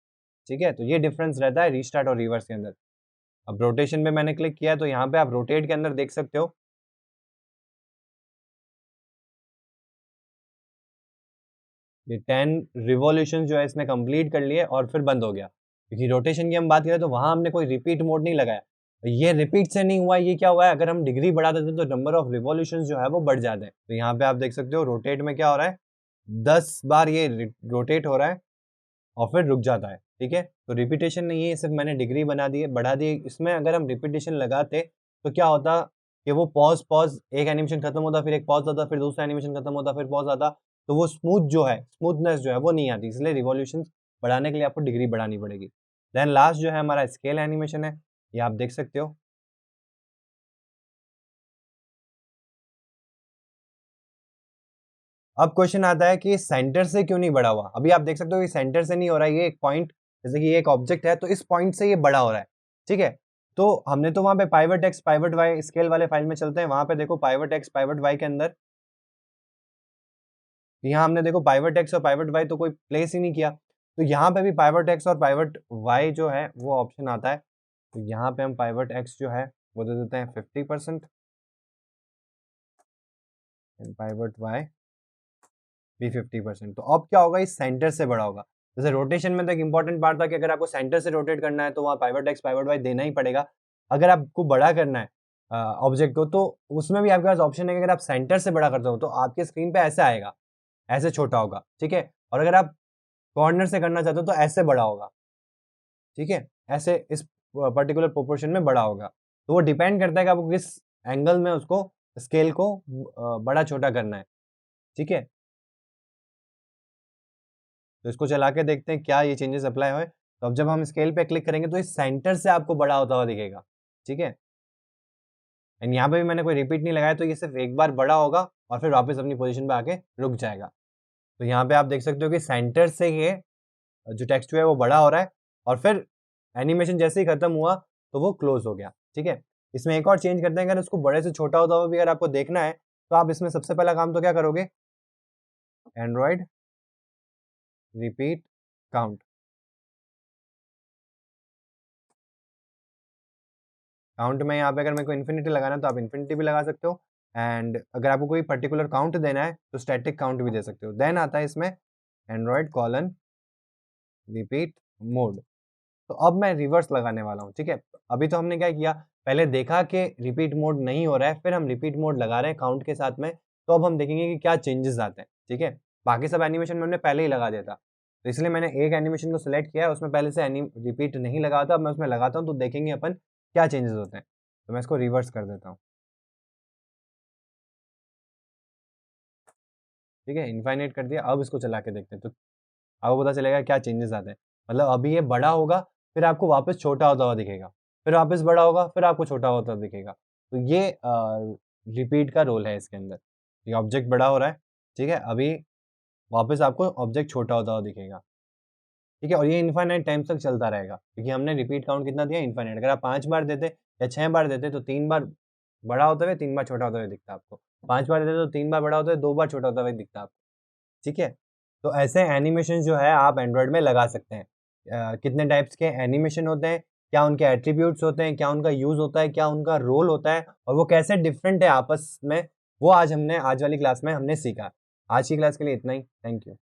ठीक है, तो ये डिफरेंस रहता है रीस्टार्ट और रिवर्स के अंदर। अब रोटेशन पे मैंने क्लिक किया है तो यहाँ पे आप रोटेट के अंदर देख सकते हो ये 10 रिवॉल्यूशन जो है इसने कंप्लीट कर लिए और फिर बंद हो गया, क्योंकि रोटेशन की हम बात करें तो वहां हमने कोई रिपीट मोड नहीं लगाया। ये रिपीट से नहीं हुआ, ये क्या हुआ है, अगर हम डिग्री बढ़ा देते हैं तो नंबर ऑफ रिवॉल्यूशन जो है वो बढ़ जाते हैं। तो यहाँ पे आप देख सकते हो रोटेट में क्या हो रहा है, 10 बार ये रोटेट हो रहा है और फिर रुक जाता है। ठीक है, तो रिपीटेशन नहीं है, सिर्फ मैंने डिग्री बना दी है, बढ़ा दी है। इसमें अगर हम रिपीटेशन लगाते तो क्या होता कि वो पॉज पॉज, एक एनिमेशन खत्म होता फिर एक पॉज आता, फिर दूसरा एनिमेशन खत्म होता फिर पॉज आता, तो वो स्मूथ जो है, स्मूथनेस जो है वो नहीं आती। इसलिए रिवॉल्यूशन बढ़ाने के लिए आपको डिग्री बढ़ानी पड़ेगी। देन लास्ट जो है हमारा स्केल एनिमेशन है, ये आप देख सकते हो। अब क्वेश्चन आता है कि सेंटर से क्यों नहीं बढ़ा हुआ। अभी आप देख सकते हो कि सेंटर से नहीं हो रहा है, ये एक पॉइंट, जैसे कि ये एक ऑब्जेक्ट है तो इस पॉइंट से ये बड़ा हो रहा है। ठीक है, तो हमने तो वहां पे pivot X pivot Y scale वाले फाइल में चलते हैं, वहां पे देखो पाइवट एक्स पाइवट वाई के अंदर यहाँ हमने देखो पाइवट एक्स और पाइवट वाई तो कोई प्लेस ही नहीं किया, तो यहाँ पे भी पाइवट एक्स और पाइवट वाई जो है वो ऑप्शन आता है। तो यहाँ पे हम पाइवट एक्स जो है वो दे देते हैं 50% एंड पाइवट वाई भी 50%। तो अब क्या होगा, इस सेंटर से बड़ा होगा। जैसे रोटेशन में तो एक इंपॉर्टेंट पार्ट था कि अगर आपको सेंटर से रोटेट करना है तो वहाँ पाइवट एक्स पाइवट वाई देना ही पड़ेगा। अगर आपको बड़ा करना है ऑब्जेक्ट को तो उसमें भी आपके पास ऑप्शन है कि अगर आप सेंटर से बड़ा करते हो तो आपके स्क्रीन पे ऐसे आएगा, ऐसे छोटा होगा। ठीक है, और अगर आप कॉर्नर से करना चाहते हो तो ऐसे बड़ा होगा। ठीक है, ऐसे इस पर्टिकुलर प्रोपोर्शन में बड़ा होगा। तो वो डिपेंड करता है कि आपको किस एंगल में उसको स्केल को बड़ा छोटा करना है। ठीक है, तो इसको चला के देखते हैं क्या ये चेंजेस अप्लाई हुए। तो अब जब हम स्केल पे क्लिक करेंगे तो इस सेंटर से आपको बड़ा होता हुआ दिखेगा। ठीक है, एंड यहाँ पे भी मैंने कोई रिपीट नहीं लगाया, तो ये सिर्फ एक बार बड़ा होगा और फिर वापस अपनी पोजीशन पे आके रुक जाएगा। तो यहाँ पे आप देख सकते हो कि सेंटर से ये जो टेक्स्ट है वो बड़ा हो रहा है और फिर एनिमेशन जैसे ही खत्म हुआ तो वो क्लोज हो गया। ठीक है, इसमें एक और चेंज करते हैं, अगर उसको बड़े से छोटा होता हुआ भी अगर आपको देखना है तो आप इसमें सबसे पहला काम तो क्या करोगे, एंड्रॉइड रिपीट काउंट। काउंट में यहाँ पे अगर मेरे को इन्फिनिटी लगाना है तो आप इन्फिनिटी भी लगा सकते हो, एंड अगर आपको कोई पर्टिकुलर काउंट देना है तो स्टैटिक काउंट भी दे सकते हो। देन आता है इसमें एंड्रॉइड कॉलन रिपीट मोड। तो अब मैं रिवर्स लगाने वाला हूँ। ठीक है, अभी तो हमने क्या किया, पहले देखा कि रिपीट मोड नहीं हो रहा है, फिर हम रिपीट मोड लगा रहे हैं काउंट के साथ में। तो अब हम देखेंगे कि क्या चेंजेस आते हैं। ठीक है, बाकी सब एनिमेशन में हमने पहले ही लगा दिया था, तो इसलिए मैंने एक एनिमेशन को सिलेक्ट किया है, उसमें पहले से रिपीट नहीं लगा था, अब मैं उसमें लगाता हूँ तो देखेंगे अपन क्या चेंजेस होते हैं। तो मैं इसको रिवर्स कर देता हूँ। ठीक है, इनफाइनाइट कर दिया, अब इसको चला के देखते हैं तो आपको पता चलेगा क्या चेंजेस आते हैं। मतलब अभी ये बड़ा होगा, फिर आपको वापस छोटा होता हुआ दिखेगा, फिर वापस बड़ा होगा, फिर आपको छोटा होता हुआ दिखेगा। तो ये रिपीट का रोल है इसके अंदर। ये ऑब्जेक्ट बड़ा हो रहा है, ठीक है, अभी वापस आपको ऑब्जेक्ट छोटा होता हुआ दिखेगा। ठीक है, और ये इनफाइनाइट टाइम तक चलता रहेगा, क्योंकि हमने रिपीट काउंट कितना दिया, इनफाइनाइट। अगर आप 5 बार देते या 6 बार देते तो 3 बार बड़ा होते हुए 3 बार छोटा होता हुआ दिखता आपको। 5 बार देते तो 3 बार बड़ा होता हुआ 2 बार छोटा होता हुआ दिखता आपको। ठीक है, तो ऐसे एनिमेशन जो है आप एंड्रॉयड में लगा सकते हैं। कितने टाइप्स के एनिमेशन होते हैं, क्या उनके एट्रीब्यूट्स होते हैं, क्या उनका यूज़ होता है, क्या उनका रोल होता है और वो कैसे डिफरेंट है आपस में, वो आज वाली क्लास में हमने सीखा। आज की क्लास के लिए इतना ही। Thank you.